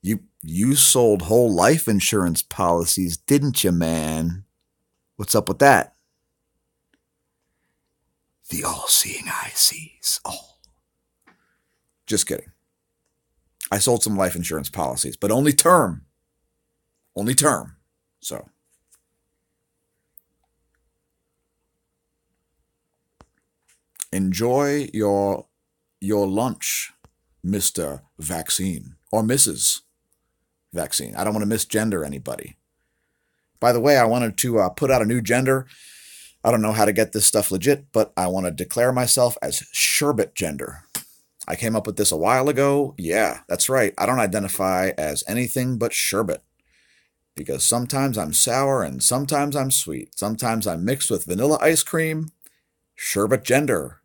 You sold whole life insurance policies, didn't you, man? What's up with that? The all-seeing eye sees all. Just kidding. I sold some life insurance policies, but only term. Only term. So. Enjoy your lunch, Mr. Vaccine, or Mrs. Vaccine. I don't want to misgender anybody. By the way, I wanted to put out a new gender. I don't know how to get this stuff legit, but I want to declare myself as sherbet gender. I came up with this a while ago. Yeah, that's right. I don't identify as anything but sherbet. Because sometimes I'm sour and sometimes I'm sweet. Sometimes I'm mixed with vanilla ice cream. Sherbet gender.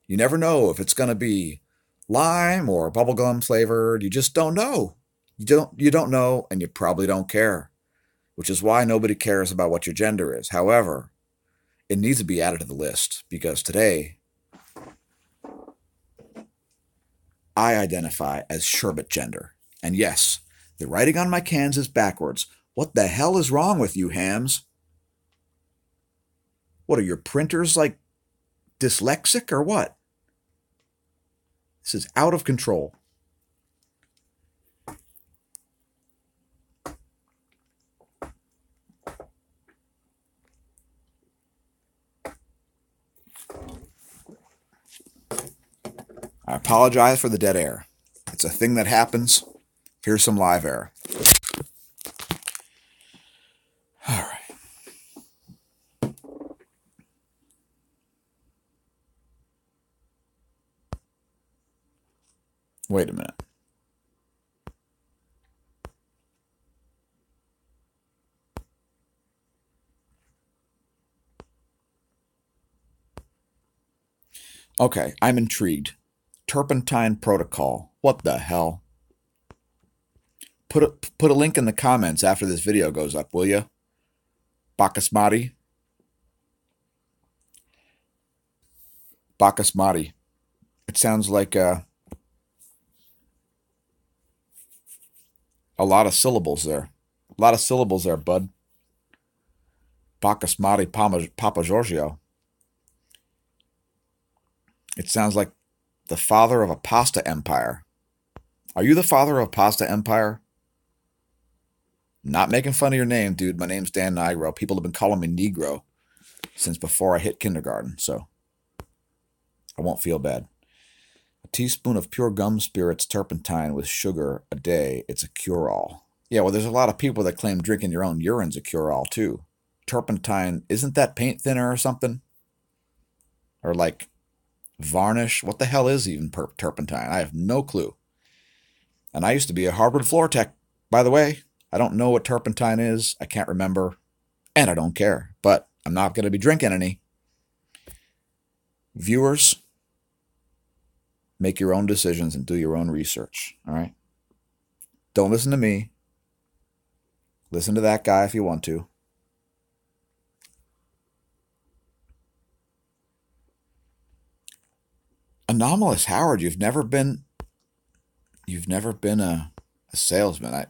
You never know if it's going to be lime or bubblegum flavored. You just don't know. You don't know, and you probably don't care. Which is why nobody cares about what your gender is. However, it needs to be added to the list because today I identify as sherbet gender. And yes, the writing on my cans is backwards. What the hell is wrong with you, hams? What are your printers like dyslexic or what? This is out of control. I apologize for the dead air. It's a thing that happens. Here's some live air. All right. Wait a minute. Okay, I'm intrigued. Turpentine protocol. What the hell? Put a link in the comments after this video goes up, will you? Bakasmati. Bakasmati. It sounds like a lot of syllables there. A lot of syllables there, bud. Bacchusmati Papa Giorgio. It sounds like the father of a pasta empire. Are you the father of a pasta empire? Not making fun of your name, dude. My name's Dan Nigro. People have been calling me Negro since before I hit kindergarten, so I won't feel bad. A teaspoon of pure gum spirits turpentine with sugar a day. It's a cure-all. Yeah, well, there's a lot of people that claim drinking your own urine's a cure-all, too. Turpentine, isn't that paint thinner or something? Or like varnish? What the hell is even turpentine? I have no clue. And I used to be a Harvard floor tech, by the way. I don't know what turpentine is. I can't remember. And I don't care. But I'm not going to be drinking any. Viewers, make your own decisions and do your own research. All right? Don't listen to me. Listen to that guy if you want to. Anomalous Howard, you've never been a salesman.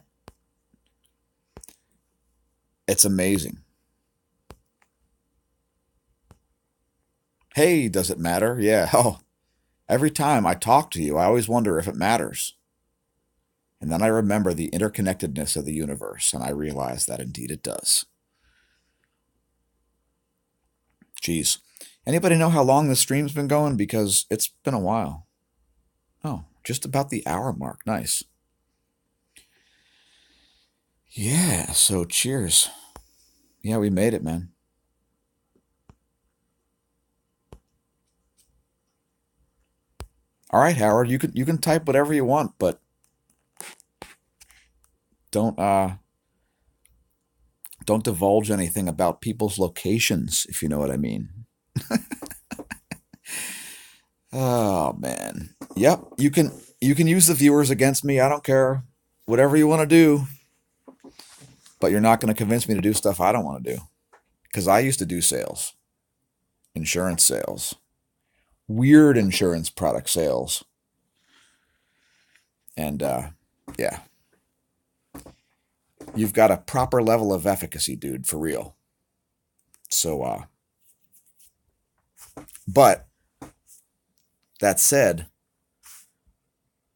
It's amazing. Hey, does it matter? Yeah. Oh, every time I talk to you, I always wonder if it matters. And then I remember the interconnectedness of the universe, and I realize that indeed it does. Geez. Anybody know how long this stream's been going? Because it's been a while. Oh, just about the hour mark. Nice. Yeah, so cheers. Yeah, we made it, man. All right, Howard, you can type whatever you want, but don't divulge anything about people's locations, if you know what I mean. Oh man. Yep, you can use the viewers against me. I don't care. Whatever you want to do. But you're not going to convince me to do stuff I don't want to do. Because I used to do sales. Insurance sales. Weird insurance product sales. And yeah. You've got a proper level of efficacy, dude, for real. So but that said,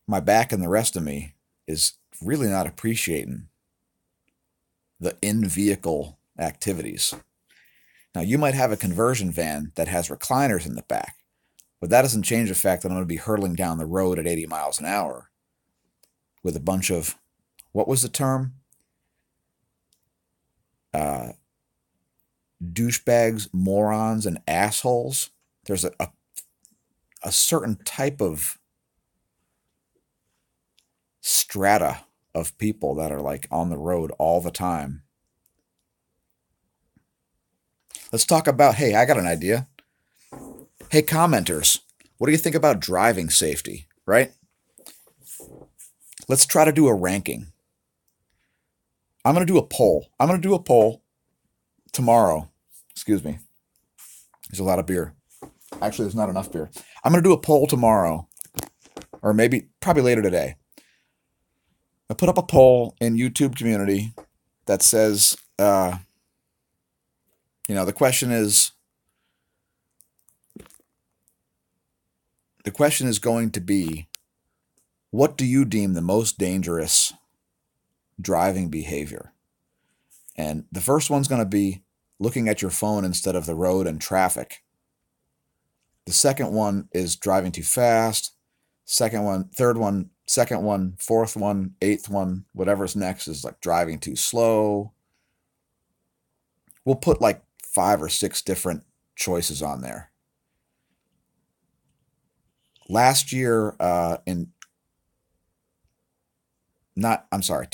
my back and the rest of me is really not appreciating the in-vehicle activities. Now, you might have a conversion van that has recliners in the back, but that doesn't change the fact that I'm going to be hurtling down the road at 80 miles an hour with a bunch of, what was the term? Douchebags, morons, and assholes. There's a certain type of strata of people that are like on the road all the time. Let's talk about, hey, I got an idea. Hey, commenters, what do you think about driving safety, right? Let's try to do a ranking. I'm going to do a poll. I'm going to do a poll tomorrow. Excuse me. There's a lot of beer. Actually, there's not enough beer. I'm going to do a poll tomorrow, or maybe, probably later today. I put up a poll in YouTube community that says, the question is going to be, what do you deem the most dangerous driving behavior? And the first one's going to be looking at your phone instead of the road and traffic. The second one is driving too fast. Second one, third one, second one, fourth one, eighth one, whatever's next is like driving too slow. We'll put like 5 or 6 different choices on there. Last year, 2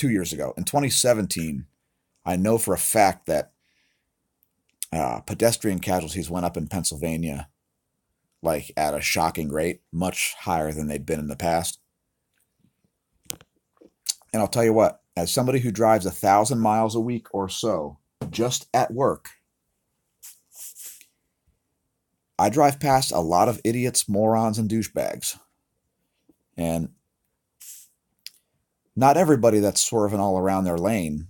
years ago, in 2017, I know for a fact that pedestrian casualties went up in Pennsylvania like at a shocking rate, much higher than they'd been in the past. And I'll tell you what, as somebody who drives 1,000 miles a week or so, just at work, I drive past a lot of idiots, morons, and douchebags. And not everybody that's swerving all around their lane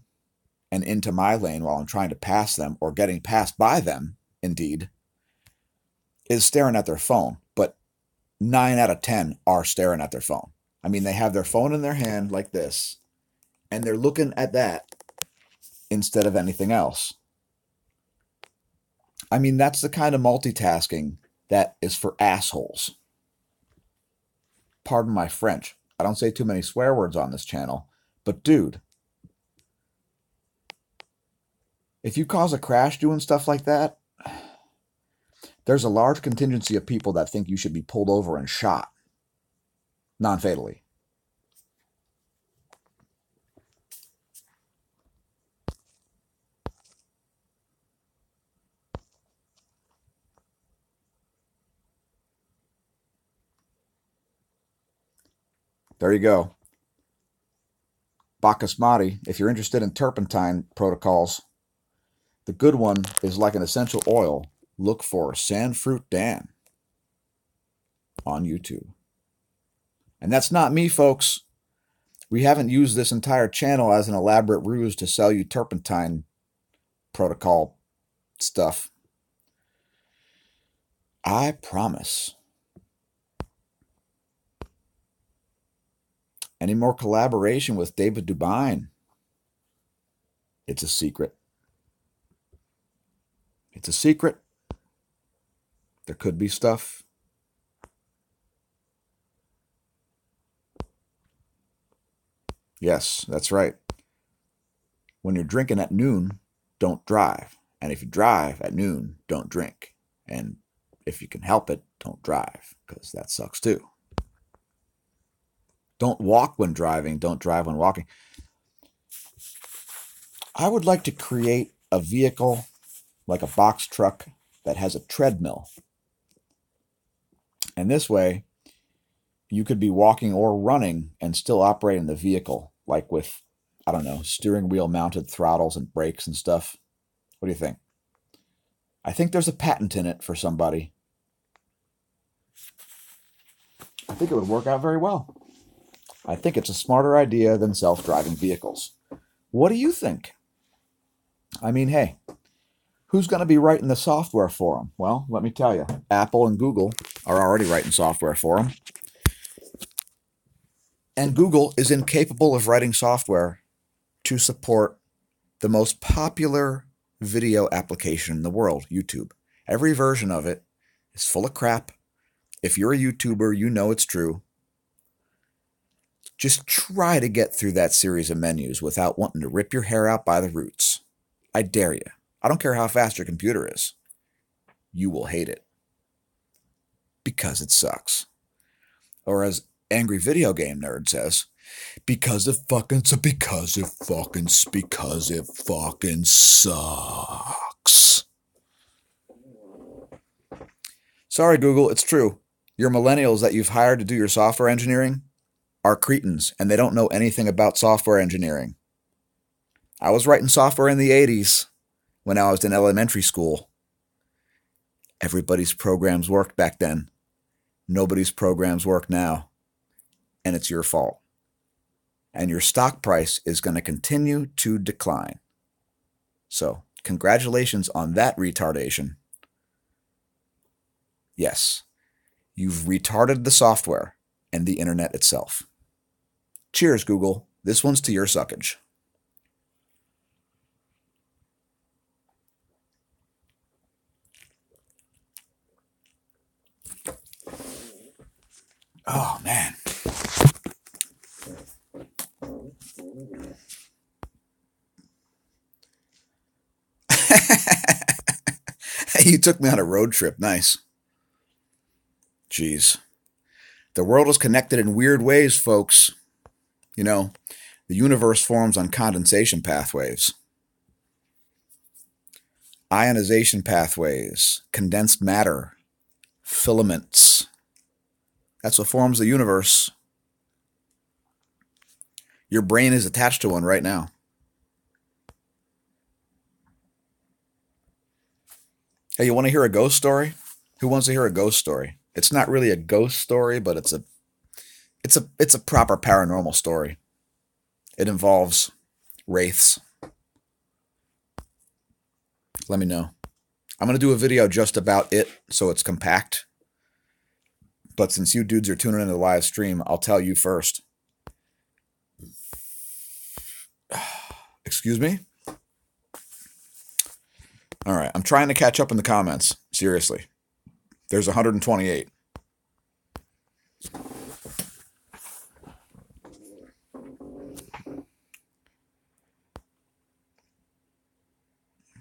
and into my lane while I'm trying to pass them, or getting passed by them, indeed, is staring at their phone. But 9 out of 10 are staring at their phone. I mean, they have their phone in their hand like this, and they're looking at that instead of anything else. I mean, that's the kind of multitasking that is for assholes. Pardon my French. I don't say too many swear words on this channel, but dude, if you cause a crash doing stuff like that, there's a large contingency of people that think you should be pulled over and shot, non-fatally. There you go. Bakasmati, if you're interested in turpentine protocols, the good one is like an essential oil. Look for Sandfruit Dan on YouTube. And that's not me, folks. We haven't used this entire channel as an elaborate ruse to sell you turpentine protocol stuff. I promise. Any more collaboration with David Dubine? It's a secret. It's a secret. There could be stuff. Yes, that's right. When you're drinking at noon, don't drive. And if you drive at noon, don't drink. And if you can help it, don't drive, because that sucks too. Don't walk when driving. Don't drive when walking. I would like to create a vehicle like a box truck that has a treadmill. And this way, you could be walking or running and still operating the vehicle, like with, I don't know, steering wheel mounted throttles and brakes and stuff. What do you think? I think there's a patent in it for somebody. I think it would work out very well. I think it's a smarter idea than self-driving vehicles. What do you think? I mean, hey, who's going to be writing the software for them? Well, let me tell you, Apple and Google are already writing software for them. And Google is incapable of writing software to support the most popular video application in the world, YouTube. Every version of it is full of crap. If you're a YouTuber, you know it's true. Just try to get through that series of menus without wanting to rip your hair out by the roots. I dare you. I don't care how fast your computer is. You will hate it. Because it sucks. Or as Angry Video Game Nerd says, because it fucking sucks. Sorry, Google, it's true. Your millennials that you've hired to do your software engineering are cretins, and they don't know anything about software engineering. I was writing software in the 80s when I was in elementary school. Everybody's programs worked back then. Nobody's programs work now. And it's your fault. And your stock price is going to continue to decline. So, congratulations on that retardation. Yes, you've retarded the software and the internet itself. Cheers, Google. This one's to your suckage. Oh, man. Hey, you took me on a road trip. Nice. Jeez. The world is connected in weird ways, folks. You know, the universe forms on condensation pathways, ionization pathways, condensed matter, filaments. That's what forms the universe. Your brain is attached to one right now. Hey, you want to hear a ghost story? Who wants to hear a ghost story? It's not really a ghost story, but it's a proper paranormal story. It involves wraiths. Let me know. I'm going to do a video just about it so it's compact. But since you dudes are tuning into the live stream, I'll tell you first. Excuse me? All right, I'm trying to catch up in the comments. Seriously. There's 128.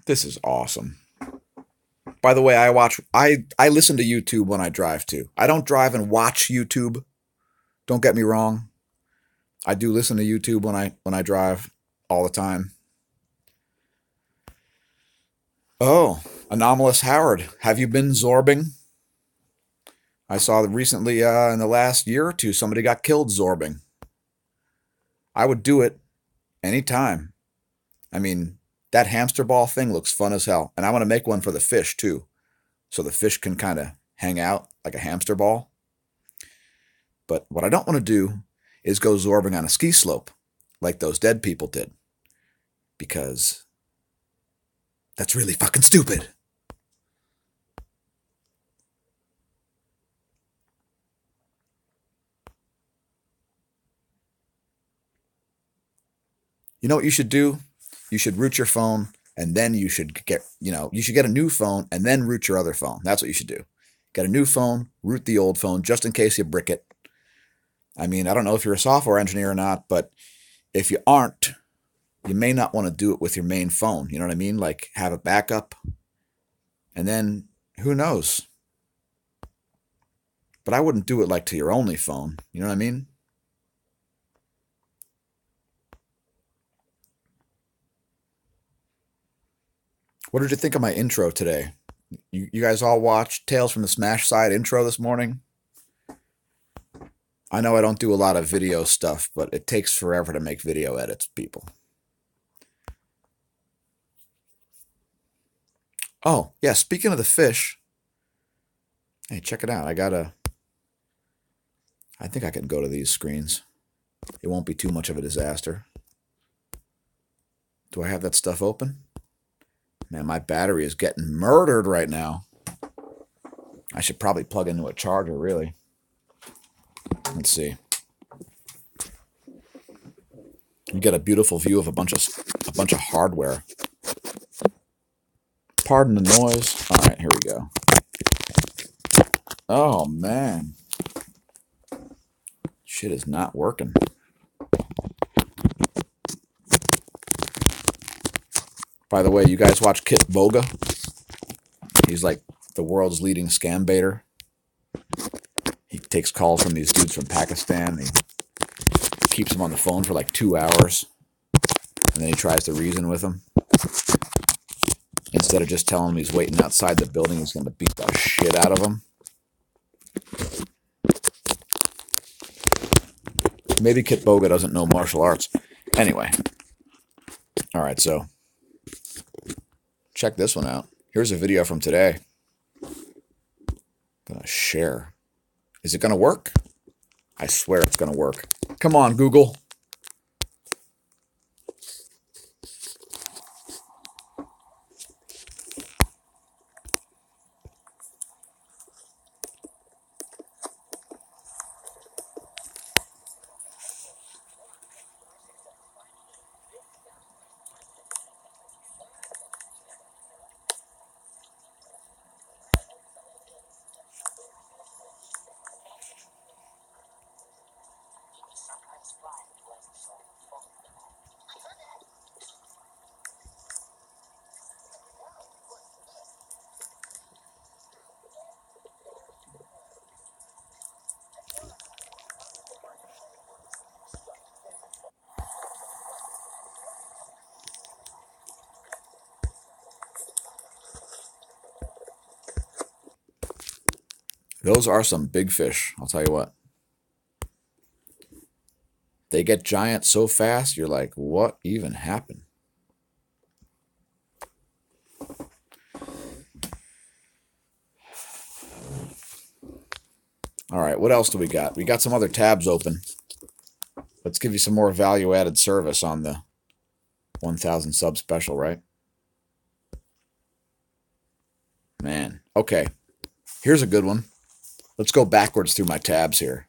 This is awesome. By the way, I listen to YouTube when I drive too. I don't drive and watch YouTube. Don't get me wrong. I do listen to YouTube when I drive all the time. Oh, Anomalous Howard, have you been zorbing? I saw that recently in the last year or two somebody got killed zorbing. I would do it anytime. I mean, that hamster ball thing looks fun as hell. And I want to make one for the fish too. So the fish can kind of hang out like a hamster ball. But what I don't want to do is go zorbing on a ski slope like those dead people did. Because that's really fucking stupid. You know what you should do? You should root your phone, and then you should get a new phone and then root your other phone. That's what you should do. Get a new phone, root the old phone, just in case you brick it. I mean, I don't know if you're a software engineer or not, but if you aren't, you may not want to do it with your main phone. You know what I mean? Like, have a backup, and then who knows? But I wouldn't do it like to your only phone. You know what I mean? What did you think of my intro today? You guys all watched Tales from the Smash Side intro this morning? I know I don't do a lot of video stuff, but it takes forever to make video edits, people. Oh, yeah, speaking of the fish, hey, check it out. I think I can go to these screens. It won't be too much of a disaster. Do I have that stuff open? Man, my battery is getting murdered right now. I should probably plug into a charger, really. Let's see. You get a beautiful view of a bunch of hardware. Pardon the noise. All right, here we go. Oh man, shit is not working. By the way, you guys watch Kit Boga? He's like the world's leading scam baiter. He takes calls from these dudes from Pakistan. He keeps them on the phone for like 2 hours. And then he tries to reason with them. Instead of just telling him he's waiting outside the building, he's going to beat the shit out of him. Maybe Kit Boga doesn't know martial arts. Anyway. Alright, so check this one out. Here's a video from today. Gonna share. Is it gonna work? I swear it's gonna work. Come on, Google. Those are some big fish, I'll tell you what. They get giant so fast, you're like, what even happened? All right, what else do we got? We got some other tabs open. Let's give you some more value-added service on the 1,000 sub special, right? Okay, here's a good one. Let's go backwards through my tabs here.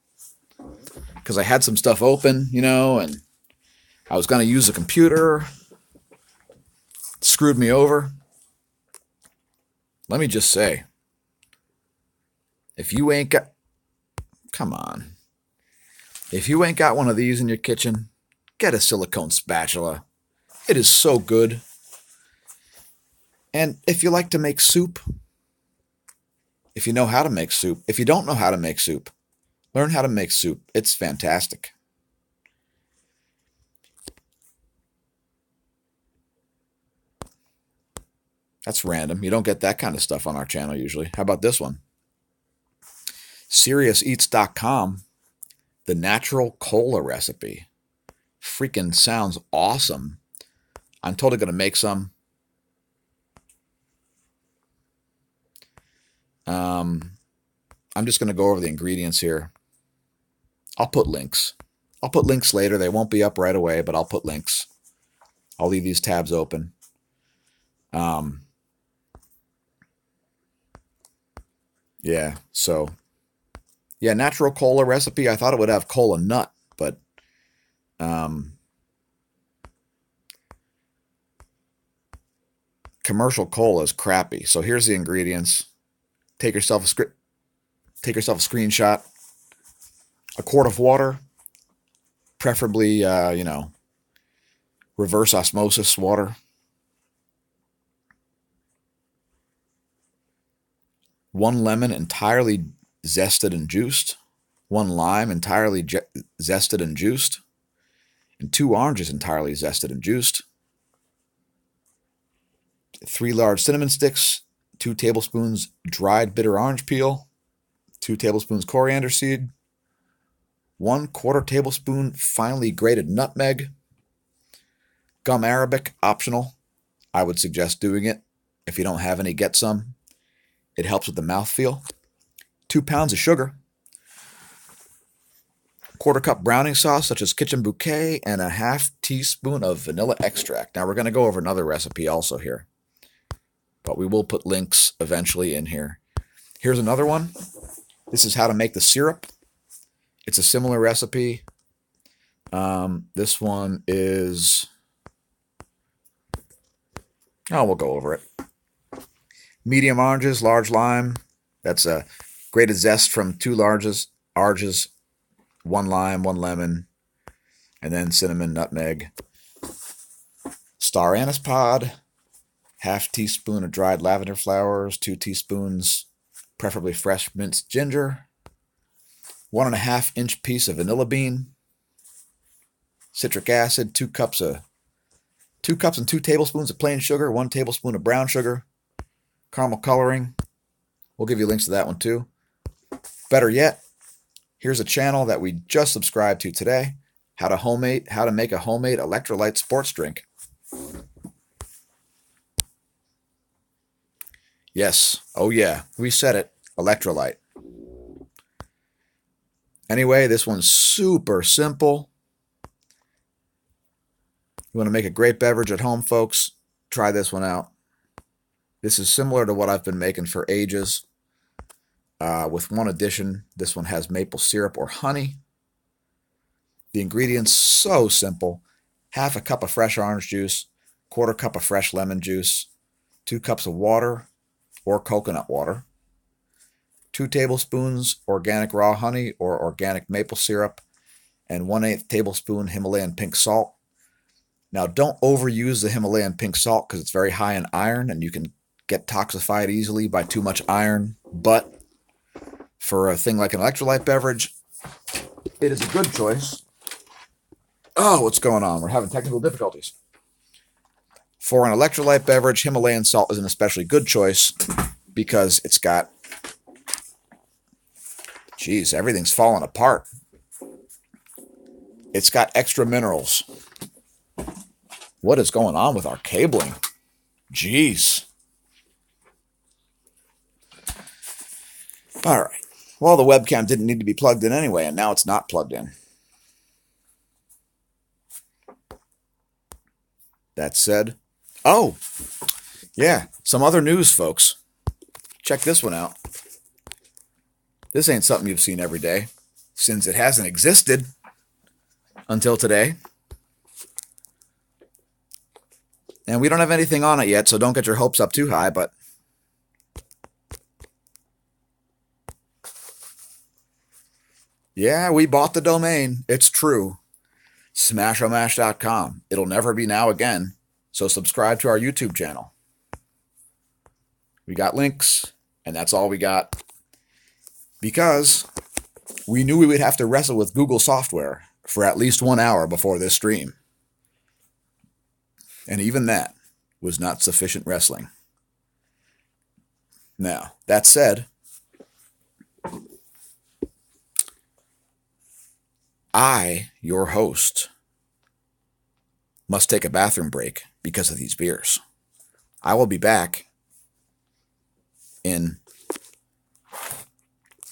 Because I had some stuff open, you know, and I was going to use a computer. It screwed me over. Let me just say, if you ain't got... Come on. If you ain't got one of these in your kitchen, get a silicone spatula. It is so good. And if you like to make soup, if you know how to make soup, if you don't know how to make soup, learn how to make soup. It's fantastic. That's random. You don't get that kind of stuff on our channel usually. How about this one? SeriousEats.com, the natural cola recipe. Freaking sounds awesome. I'm totally going to make some. I'm just going to go over the ingredients here. I'll put links. I'll put links later. They won't be up right away, but I'll put links. I'll leave these tabs open. Yeah, so... Yeah, natural cola recipe. I thought it would have cola nut, but... commercial cola is crappy. So here's the ingredients. Take yourself a screenshot. A quart of water, preferably, you know, reverse osmosis water. 1 lemon entirely zested and juiced. 1 lime entirely zested and juiced. And 2 oranges entirely zested and juiced. 3 large cinnamon sticks. 2 tablespoons dried bitter orange peel. 2 tablespoons coriander seed. 1/4 tablespoon finely grated nutmeg. Gum arabic, optional. I would suggest doing it. If you don't have any, get some. It helps with the mouthfeel. 2 pounds of sugar. 1/4 cup browning sauce, such as Kitchen Bouquet, and a 1/2 teaspoon of vanilla extract. Now, we're going to go over another recipe also here, but we will put links eventually in here. Here's another one. This is how to make the syrup. It's a similar recipe. This one is... Oh, we'll go over it. Medium oranges, large lime. That's a grated zest from 2 oranges, 1 lime, 1 lemon, and then cinnamon, nutmeg. Star anise pod, 1/2 teaspoon of dried lavender flowers, 2 teaspoons, preferably fresh minced ginger, 1.5 inch piece of vanilla bean, citric acid, 2 cups and 2 tablespoons of plain sugar, 1 tablespoon of brown sugar, caramel coloring. We'll give you links to that one too. Better yet, here's a channel that we just subscribed to today. How to make a homemade electrolyte sports drink. Yes, oh yeah, we said it, electrolyte. Anyway, this one's super simple. You want to make a great beverage at home, folks? Try this one out. This is similar to what I've been making for ages. With one addition, this one has maple syrup or honey. The ingredients, so simple. 1/2 cup of fresh orange juice, 1/4 cup of fresh lemon juice, 2 cups of water or coconut water, 2 tablespoons organic raw honey or organic maple syrup, and 1/8 tablespoon Himalayan pink salt. Now, don't overuse the Himalayan pink salt because it's very high in iron and you can get toxified easily by too much iron. But for a thing like an electrolyte beverage, it is a good choice. Oh, what's going on? We're having technical difficulties. For an electrolyte beverage, Himalayan salt is an especially good choice because it's got... Geez, everything's falling apart. It's got extra minerals. What is going on with our cabling? Jeez. All right. Well, the webcam didn't need to be plugged in anyway, and now it's not plugged in. That said, oh, yeah, some other news, folks. check this one out. This ain't something you've seen every day, since it hasn't existed until today. And we don't have anything on it yet, so don't get your hopes up too high, but yeah, we bought the domain. It's true. smAshomash.com. It'll never be now again, so subscribe to our YouTube channel. We got links, and that's all we got, because we knew we would have to wrestle with Google software for at least 1 hour before this stream. And even that was not sufficient wrestling. Now, that said, I, your host, must take a bathroom break because of these beers. I will be back in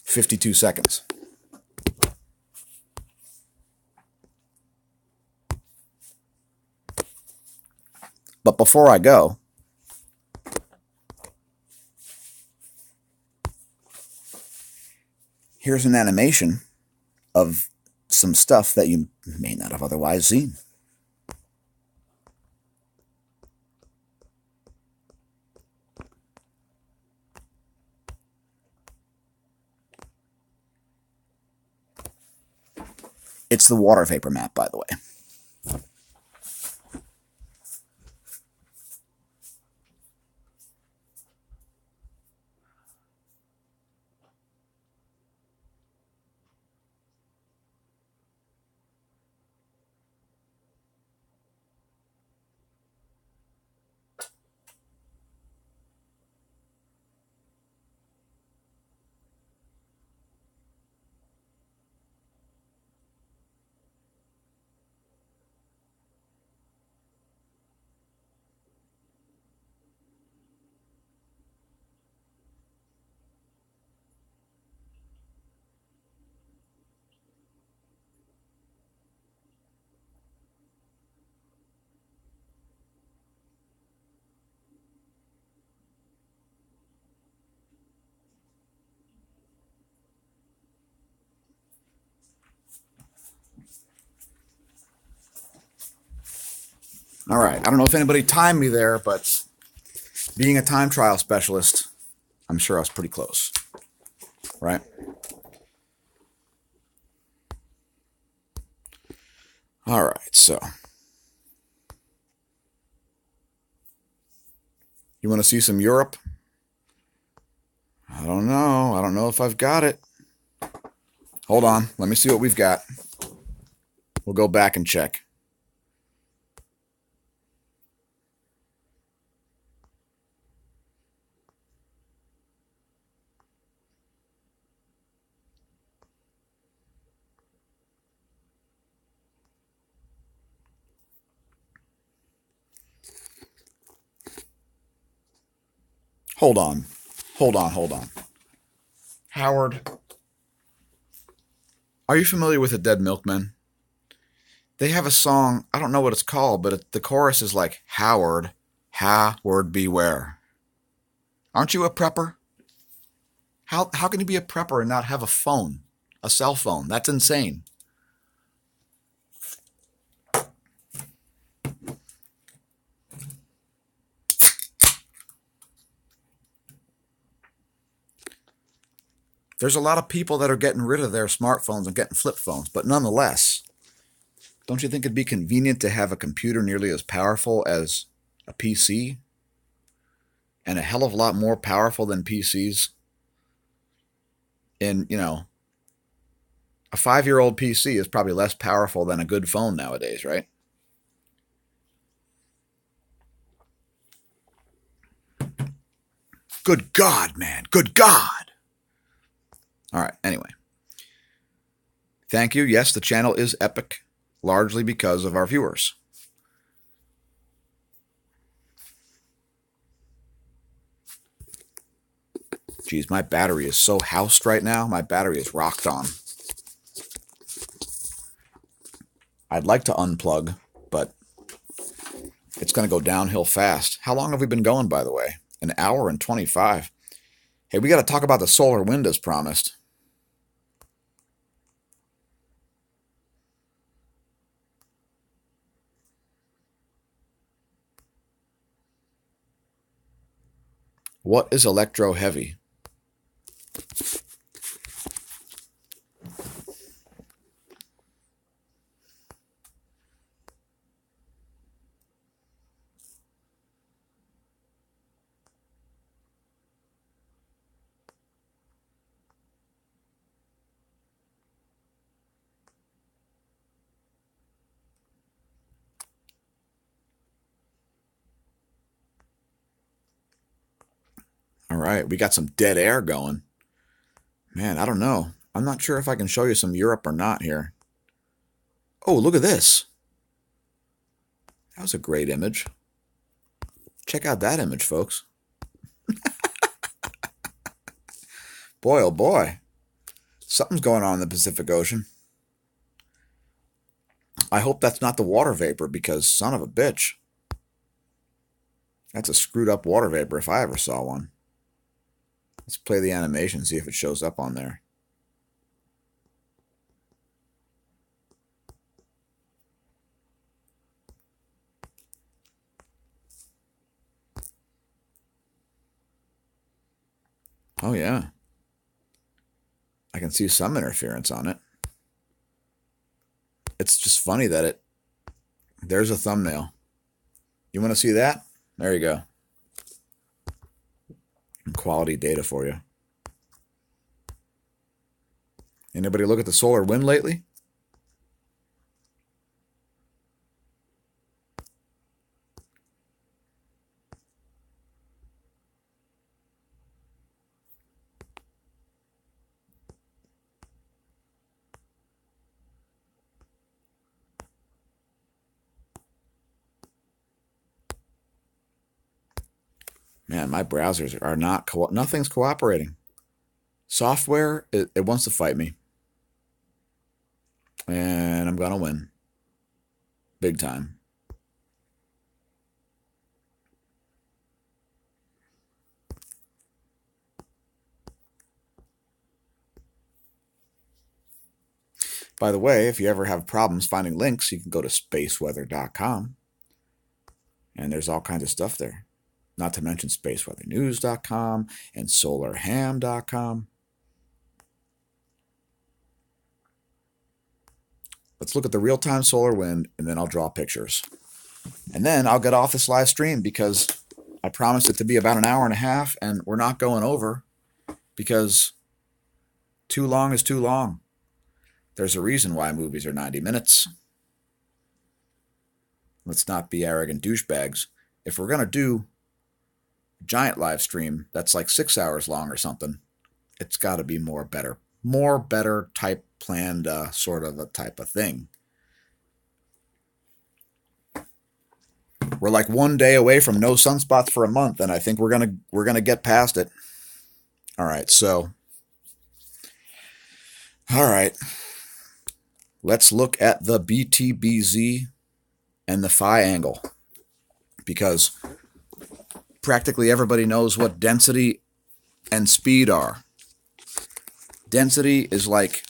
52 seconds. But before I go, here's an animation of some stuff that you may not have otherwise seen. It's the water vapor map, by the way. All right, I don't know if anybody timed me there, but being a time trial specialist, I'm sure I was pretty close, right? All right, so you want to see some Europe? I don't know. I don't know if I've got it. Hold on. Let me see what we've got. We'll go back and check. Hold on. Hold on. Howard, are you familiar with the Dead Milkmen? They have a song, I don't know what it's called, but the chorus is like, Howard, beware. Aren't you a prepper? How can you be a prepper and not have a phone, a cell phone? That's insane. There's a lot of people that are getting rid of their smartphones and getting flip phones, but nonetheless, don't you think it'd be convenient to have a computer nearly as powerful as a PC? And a hell of a lot more powerful than PCs? And, you know, a 5-year-old PC is probably less powerful than a good phone nowadays, right? Good God, man. Good God. All right, anyway. Thank you. Yes, the channel is epic, largely because of our viewers. Geez, my battery is so housed right now. My battery is rocked on. I'd like to unplug, but it's going to go downhill fast. How long have we been going, by the way? 1 hour and 25. Hey, we got to talk about the solar wind as promised. What is electro heavy? All right, we got some dead air going. Man, I don't know. I'm not sure if I can show you some Europe or not here. Oh, look at this. That was a great image. Check out that image, folks. Boy, oh boy. Something's going on in the Pacific Ocean. I hope that's not the water vapor because son of a bitch. That's a screwed up water vapor if I ever saw one. Let's play the animation, see if it shows up on there. Oh yeah. I can see some interference on it. It's just funny that there's a thumbnail. You want to see that? There you go. Quality data for you. Anybody look at the solar wind lately? Man, my browsers are not, nothing's cooperating. Software, it wants to fight me. And I'm going to win. Big time. By the way, if you ever have problems finding links, you can go to spaceweather.com. And there's all kinds of stuff there. Not to mention spaceweathernews.com and solarham.com. Let's look at the real-time solar wind, and then I'll draw pictures. And then I'll get off this live stream because I promised it to be about an hour and a half, and we're not going over because too long is too long. There's a reason why movies are 90 minutes. Let's not be arrogant douchebags. If we're going to do a giant live stream that's like 6 hours long or something, it's got to be more better type planned sort of a type of thing. We're like 1 day away from no sunspots for a month, and I think we're gonna get past it. All right, so let's look at the BTBZ and the phi angle, because practically everybody knows what density and speed are. Density is like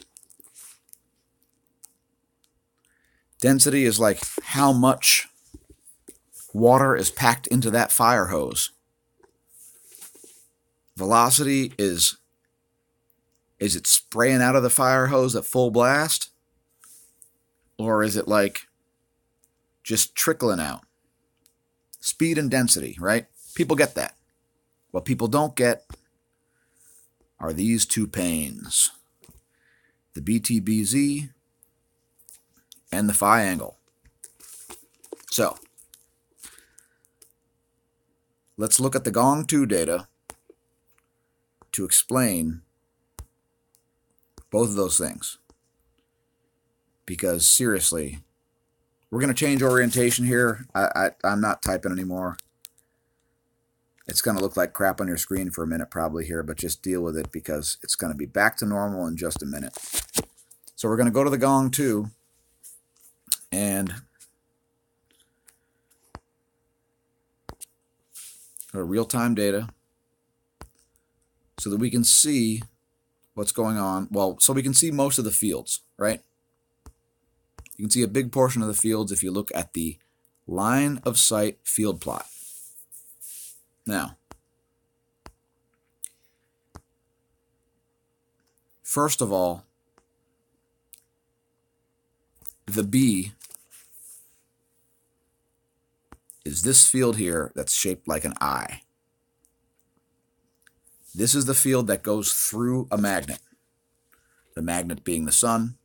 how much water is packed into that fire hose. Velocity is it spraying out of the fire hose at full blast? Or is it like just trickling out? Speed and density, right? People get that. What people don't get are these two panes. The BTBZ and the phi angle. So, let's look at the Gong 2 data to explain both of those things. Because seriously, we're going to change orientation here. I'm not typing anymore. It's going to look like crap on your screen for a minute probably here, but just deal with it because it's going to be back to normal in just a minute. So we're going to go to the Gong 2 and go to real-time data. so that we can see what's going on. Well, so we can see most of the fields, right? You can see a big portion of the fields if you look at the line of sight field plot. Now, first of all, the B is this field here that's shaped like an eye. This is the field that goes through a magnet. The magnet being the sun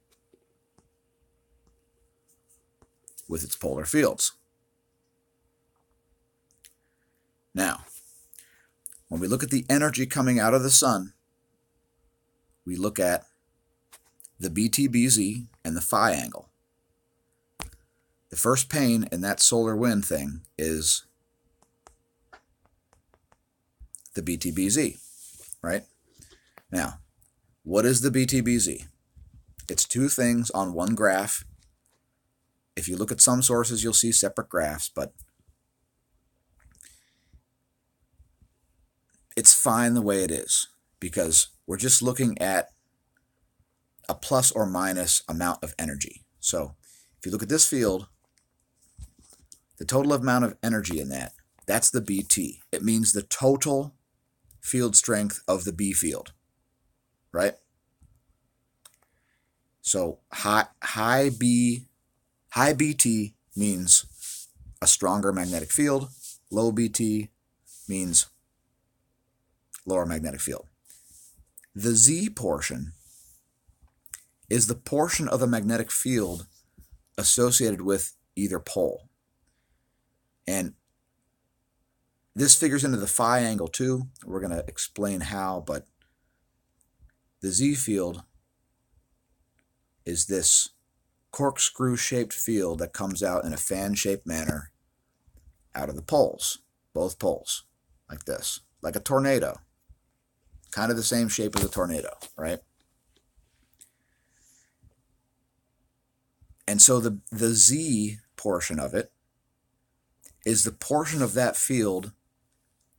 with its polar fields. Now, when we look at the energy coming out of the sun, we look at the BTBZ and the phi angle. The first pane in that solar wind thing is the BTBZ, right? Now, what is the BTBZ? It's two things on one graph. If you look at some sources, you'll see separate graphs, but it's fine the way it is because we're just looking at a plus or minus amount of energy. So if you look at this field, the total amount of energy in that, that's the BT. It means the total field strength of the B field, right? So high BT means a stronger magnetic field. Low BT means lower magnetic field. The Z portion is the portion of the magnetic field associated with either pole. And this figures into the phi angle too. We're going to explain how, but the Z field is this corkscrew-shaped field that comes out in a fan-shaped manner out of the poles, both poles, like this, like a tornado. Kind of the same shape as a tornado, right? And so the Z portion of it is the portion of that field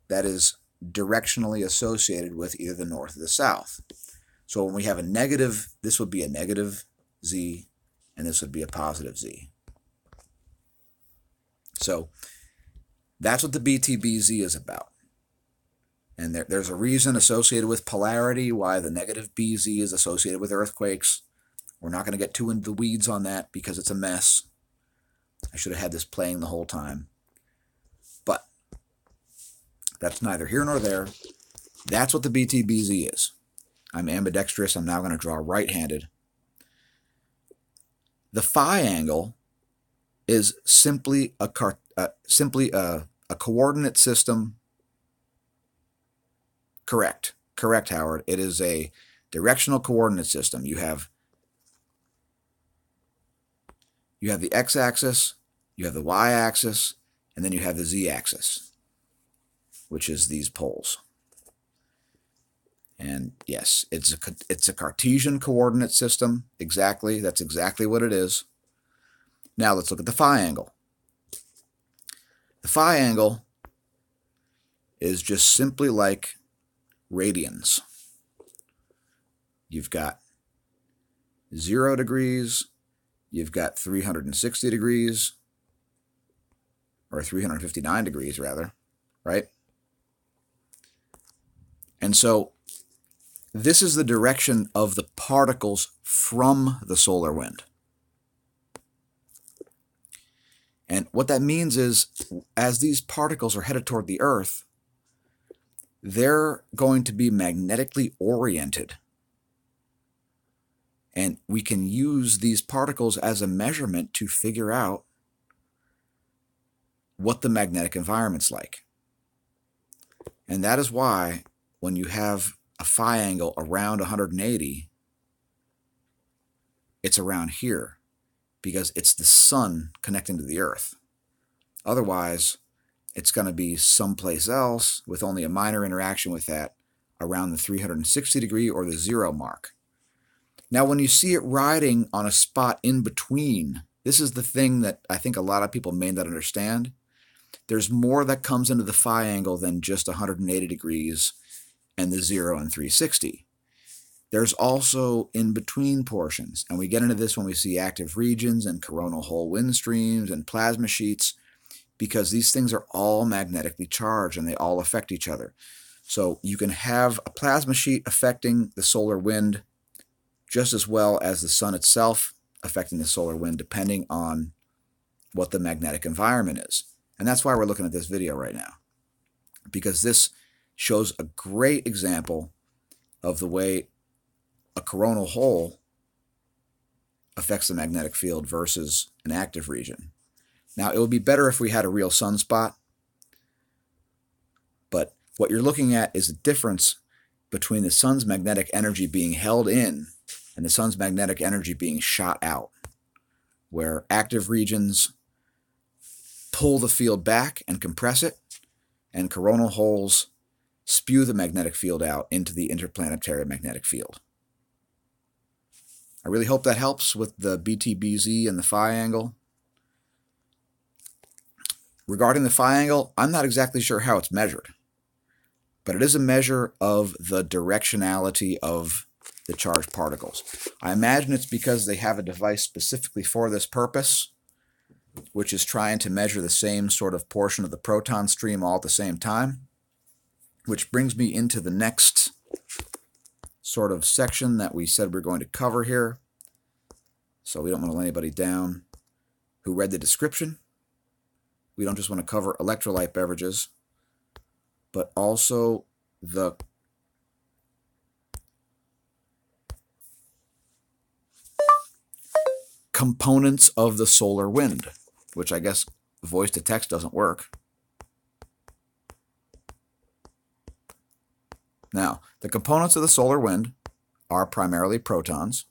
that is directionally associated with either the north or the south. So when we have a negative, this would be a negative Z, and this would be a positive Z. So that's what the BTBZ is about. And there's a reason associated with polarity why the negative BZ is associated with earthquakes. We're not going to get too into the weeds on that because it's a mess. I should have had this playing the whole time. But that's neither here nor there. That's what the BTBZ is. I'm ambidextrous. I'm now going to draw right-handed. The phi angle is simply a coordinate system. Correct, Howard. It is a directional coordinate system. You have the x-axis, you have the y-axis, and then you have the z-axis, which is these poles. And yes, it's a Cartesian coordinate system. Exactly, that's exactly what it is. Now let's look at the phi angle. The phi angle is just simply like radians. You've got 0 degrees, you've got 360 degrees, or 359 degrees rather, right? And so this is the direction of the particles from the solar wind. And what that means is, as these particles are headed toward the Earth, they're going to be magnetically oriented. And we can use these particles as a measurement to figure out what the magnetic environment's like. And that is why when you have a phi angle around 180, it's around here, because it's the sun connecting to the Earth. Otherwise, it's going to be someplace else with only a minor interaction with that around the 360 degree or the 0 mark. Now, when you see it riding on a spot in between, this is the thing that I think a lot of people may not understand. There's more that comes into the phi angle than just 180 degrees and the 0 and 360. There's also in-between portions, and we get into this when we see active regions and coronal hole wind streams and plasma sheets, because these things are all magnetically charged and they all affect each other. So you can have a plasma sheet affecting the solar wind just as well as the sun itself affecting the solar wind, depending on what the magnetic environment is. And that's why we're looking at this video right now, because this shows a great example of the way a coronal hole affects the magnetic field versus an active region. Now, it would be better if we had a real sunspot, but what you're looking at is the difference between the sun's magnetic energy being held in and the sun's magnetic energy being shot out, where active regions pull the field back and compress it, and coronal holes spew the magnetic field out into the interplanetary magnetic field. I really hope that helps with the BTBZ and the phi angle. Regarding the phi angle, I'm not exactly sure how it's measured, but it is a measure of the directionality of the charged particles. I imagine it's because they have a device specifically for this purpose, which is trying to measure the same sort of portion of the proton stream all at the same time, which brings me into the next sort of section that we said we're going to cover here. So we don't want to let anybody down who read the description. We don't just want to cover electrolyte beverages, but also the components of the solar wind, which I guess voice to text doesn't work. Now, the components of the solar wind are primarily protons,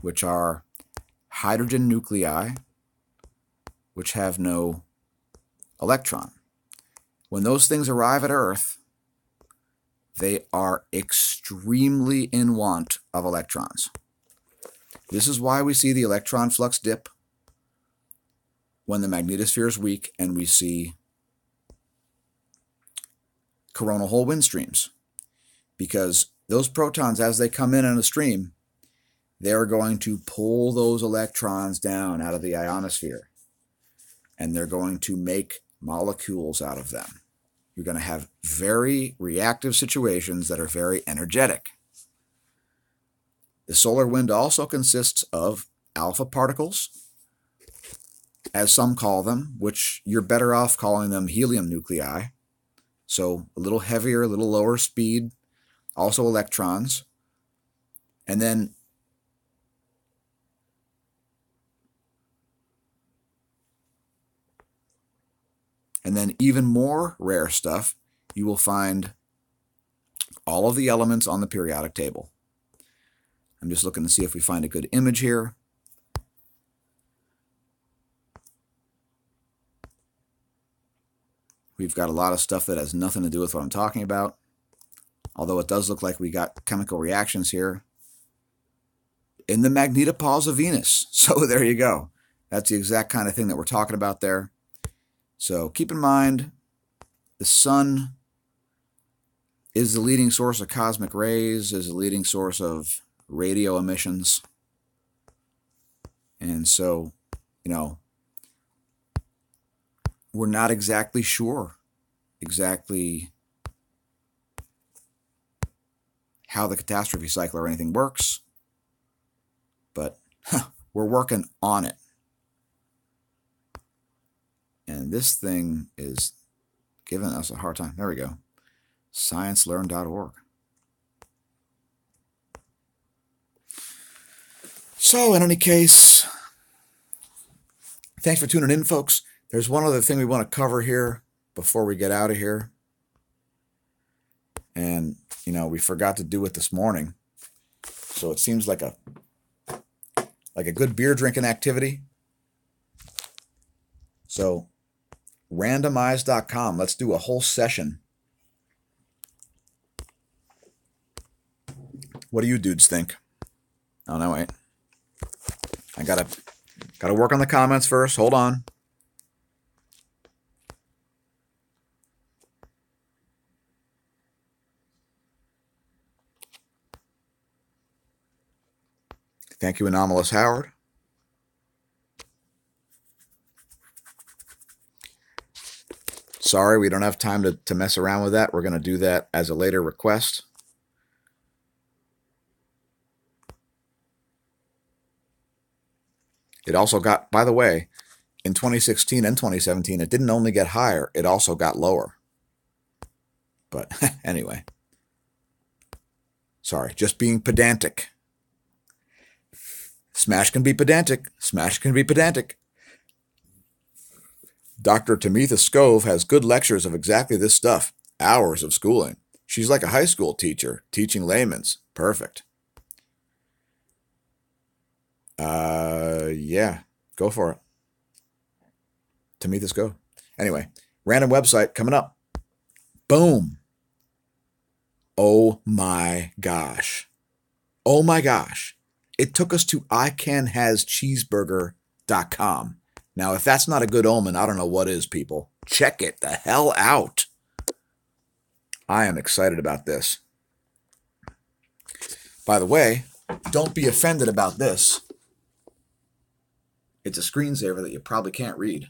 which are hydrogen nuclei, which have no electron. When those things arrive at Earth, they are extremely in want of electrons. This is why we see the electron flux dip when the magnetosphere is weak and we see coronal hole wind streams, because those protons, as they come in a stream, they're going to pull those electrons down out of the ionosphere, and they're going to make molecules out of them. You're going to have very reactive situations that are very energetic. The solar wind also consists of alpha particles, as some call them, which you're better off calling them helium nuclei. So a little heavier, a little lower speed, also electrons. And then even more rare stuff, you will find all of the elements on the periodic table. I'm just looking to see if we find a good image here. We've got a lot of stuff that has nothing to do with what I'm talking about, although it does look like we got chemical reactions here in the magnetopause of Venus. So there you go. That's the exact kind of thing that we're talking about there. So keep in mind, the sun is the leading source of cosmic rays, is the leading source of radio emissions. And so, we're not exactly sure how the catastrophe cycle or anything works, but we're working on it. And this thing is giving us a hard time. There we go. sciencelearn.org. So, in any case, thanks for tuning in, folks. There's one other thing we want to cover here before we get out of here. And, we forgot to do it this morning. So it seems like a good beer drinking activity. So, randomize.com. Let's do a whole session. What do you dudes think? Oh, no, wait. I gotta work on the comments first. Hold on. Thank you, Anomalous Howard. Sorry, we don't have time to mess around with that. We're going to do that as a later request. It also got, by the way, in 2016 and 2017, it didn't only get higher, it also got lower. But anyway, sorry, just being pedantic. Smash can be pedantic. Smash can be pedantic. Dr. Tamitha Scove has good lectures of exactly this stuff. Hours of schooling. She's like a high school teacher, teaching layman's. Perfect. Yeah, go for it. Tamitha Scove. Anyway, random website coming up. Boom. Oh my gosh. Oh my gosh. It took us to icanhascheeseburger.com. Now, if that's not a good omen, I don't know what is, people. Check it the hell out. I am excited about this. By the way, don't be offended about this. It's a screensaver that you probably can't read.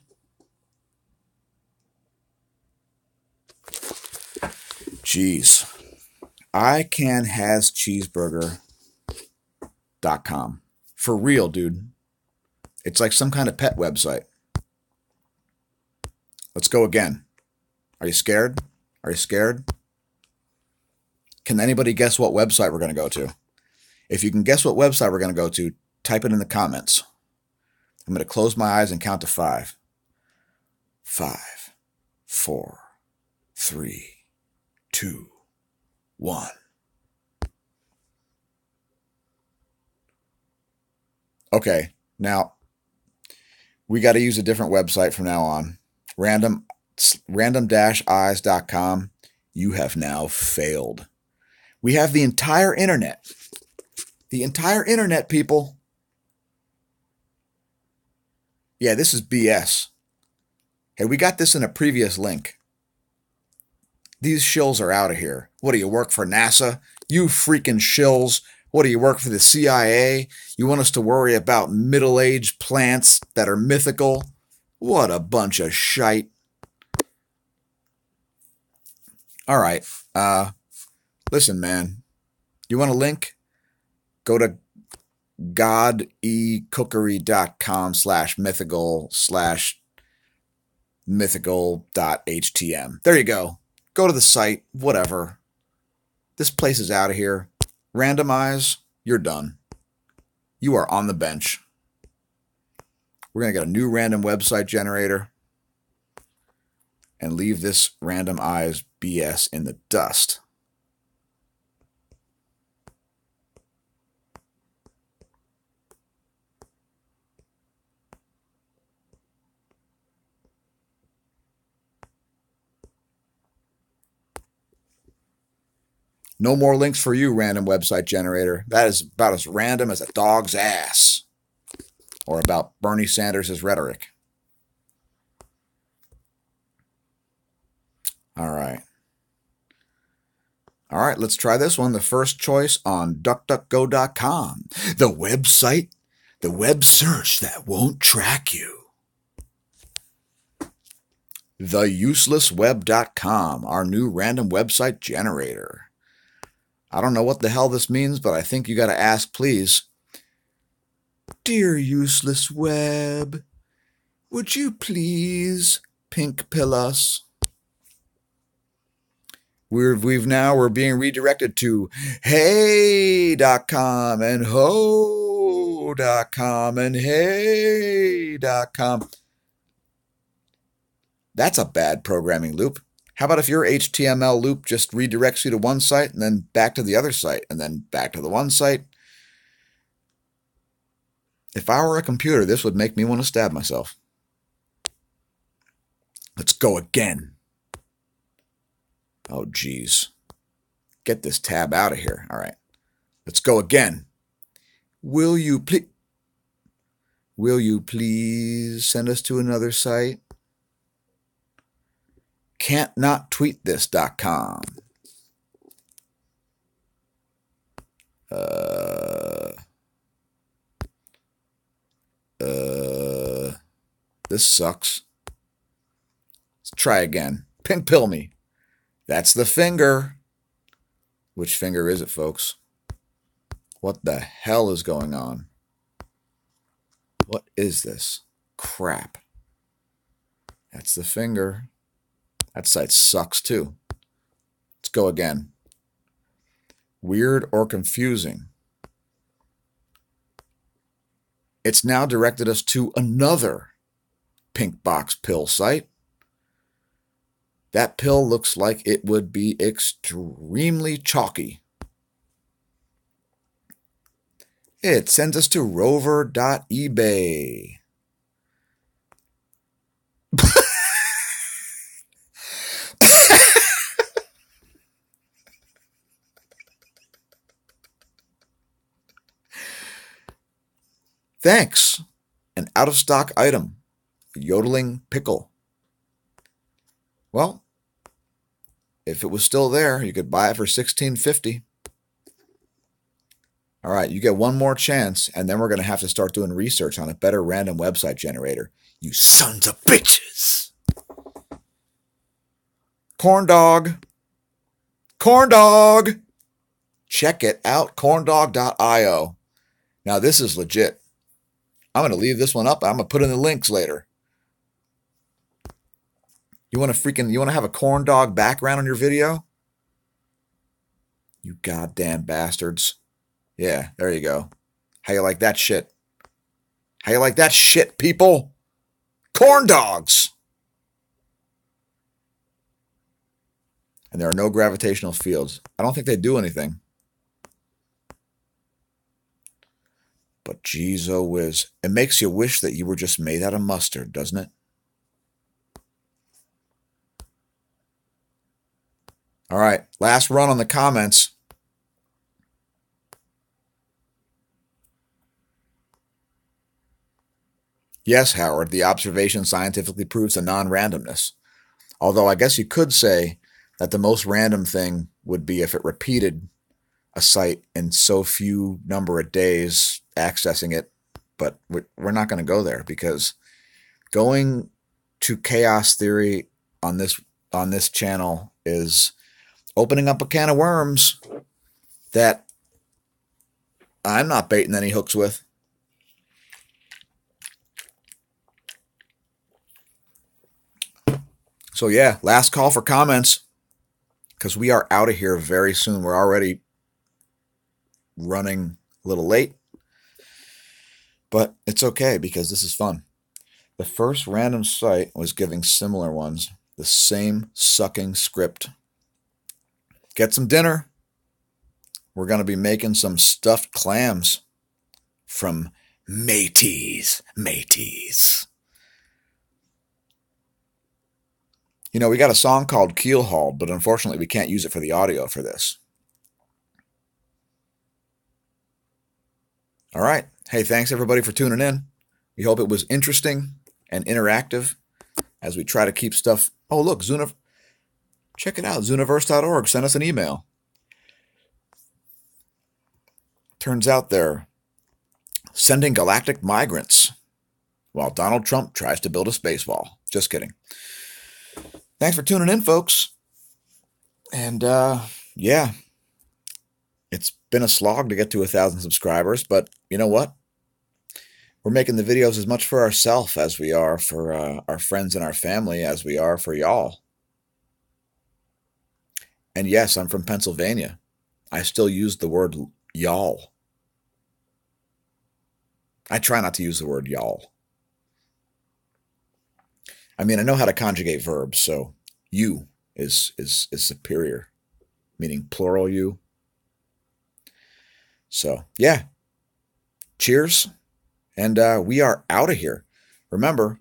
Jeez. icanhascheeseburger.com. For real, dude. It's like some kind of pet website. Let's go again. Are you scared? Are you scared? Can anybody guess what website we're going to go to? If you can guess what website we're going to go to, type it in the comments. I'm going to close my eyes and count to 5. 5, 4, 3, 2, 1. Okay, now we got to use a different website from now on. Random-eyes.com. You have now failed. We have the entire internet. The entire internet, people. Yeah, this is BS. Hey, we got this in a previous link. These shills are out of here. What, do you work for NASA? You freaking shills. What, do you work for the CIA? You want us to worry about middle-aged plants that are mythical? What a bunch of shite. All right. Listen, man. You want a link? Go to godecookery.com/mythical/mythical.htm. There you go. Go to the site, whatever. This place is out of here. Randomize, you're done. You are on the bench. We're going to get a new random website generator and leave this random eyes BS in the dust. No more links for you, random website generator. That is about as random as a dog's ass. Or about Bernie Sanders' rhetoric. All right. All right, let's try this one. The first choice on DuckDuckGo.com. The website, the web search that won't track you. TheUselessWeb.com, our new random website generator. I don't know what the hell this means, but I think you got to ask, please. Dear useless web, would you please pink pill us? We're being redirected to hey.com and ho.com and hey.com. That's a bad programming loop. How about if your HTML loop just redirects you to one site and then back to the other site and then back to the one site? If I were a computer, this would make me want to stab myself. Let's go again. Oh, geez. Get this tab out of here. All right. Let's go again. Will you please send us to another site? Can'tnottweetthis.com. this sucks. Let's try again. Pink pill me. That's the finger. Which finger is it, folks? What the hell is going on? What is this? Crap. That's the finger. That site sucks too. Let's go again. Weird or confusing. It's now directed us to another pink box pill site. That pill looks like it would be extremely chalky. It sends us to rover.ebay. Thanks. An out-of-stock item. Yodeling pickle. Well, if it was still there, you could buy it for $16.50. All right, you get one more chance, and then we're going to have to start doing research on a better random website generator. You sons of bitches. Corn dog. Corn dog. Check it out, corndog.io. Now, this is legit. I'm going to leave this one up. I'm going to put in the links later. You want to have a corn dog background on your video? You goddamn bastards. Yeah, there you go. How you like that shit? How you like that shit, people? Corn dogs! And there are no gravitational fields. I don't think they do anything. But geez, oh whiz. It makes you wish that you were just made out of mustard, doesn't it? All right, last run on the comments. Yes, Howard, the observation scientifically proves the non-randomness. Although I guess you could say that the most random thing would be if it repeated a site in so few number of days accessing it. But we're not going to go there, because going to chaos theory on this channel is opening up a can of worms that I'm not baiting any hooks with. So yeah, last call for comments, because we are out of here very soon. We're already running a little late, but it's okay because this is fun. The first random site was giving similar ones, the same sucking script. Get some dinner. We're going to be making some stuffed clams from Mateys. You know, we got a song called Keelhauled, but unfortunately we can't use it for the audio for this. All right. Hey, thanks everybody for tuning in. We hope it was interesting and interactive as we try to keep stuff. Oh, look, check it out, Zooniverse.org. Send us an email. Turns out they're sending galactic migrants while Donald Trump tries to build a space wall. Just kidding. Thanks for tuning in, folks. And yeah, it's been a slog to get to 1,000 subscribers, but you know what? We're making the videos as much for ourselves as we are for our friends and our family, as we are for y'all. And yes, I'm from Pennsylvania. I still use the word y'all. I try not to use the word y'all. I mean, I know how to conjugate verbs, so you is superior, meaning plural you. So, yeah. Cheers. And we are out of here. Remember,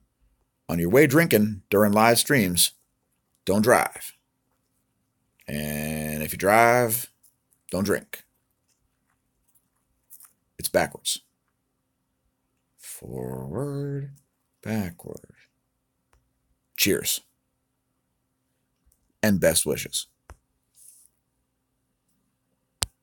on your way drinking during live streams, don't drive. And if you drive, don't drink. It's backwards. Forward, backward. Cheers. And best wishes.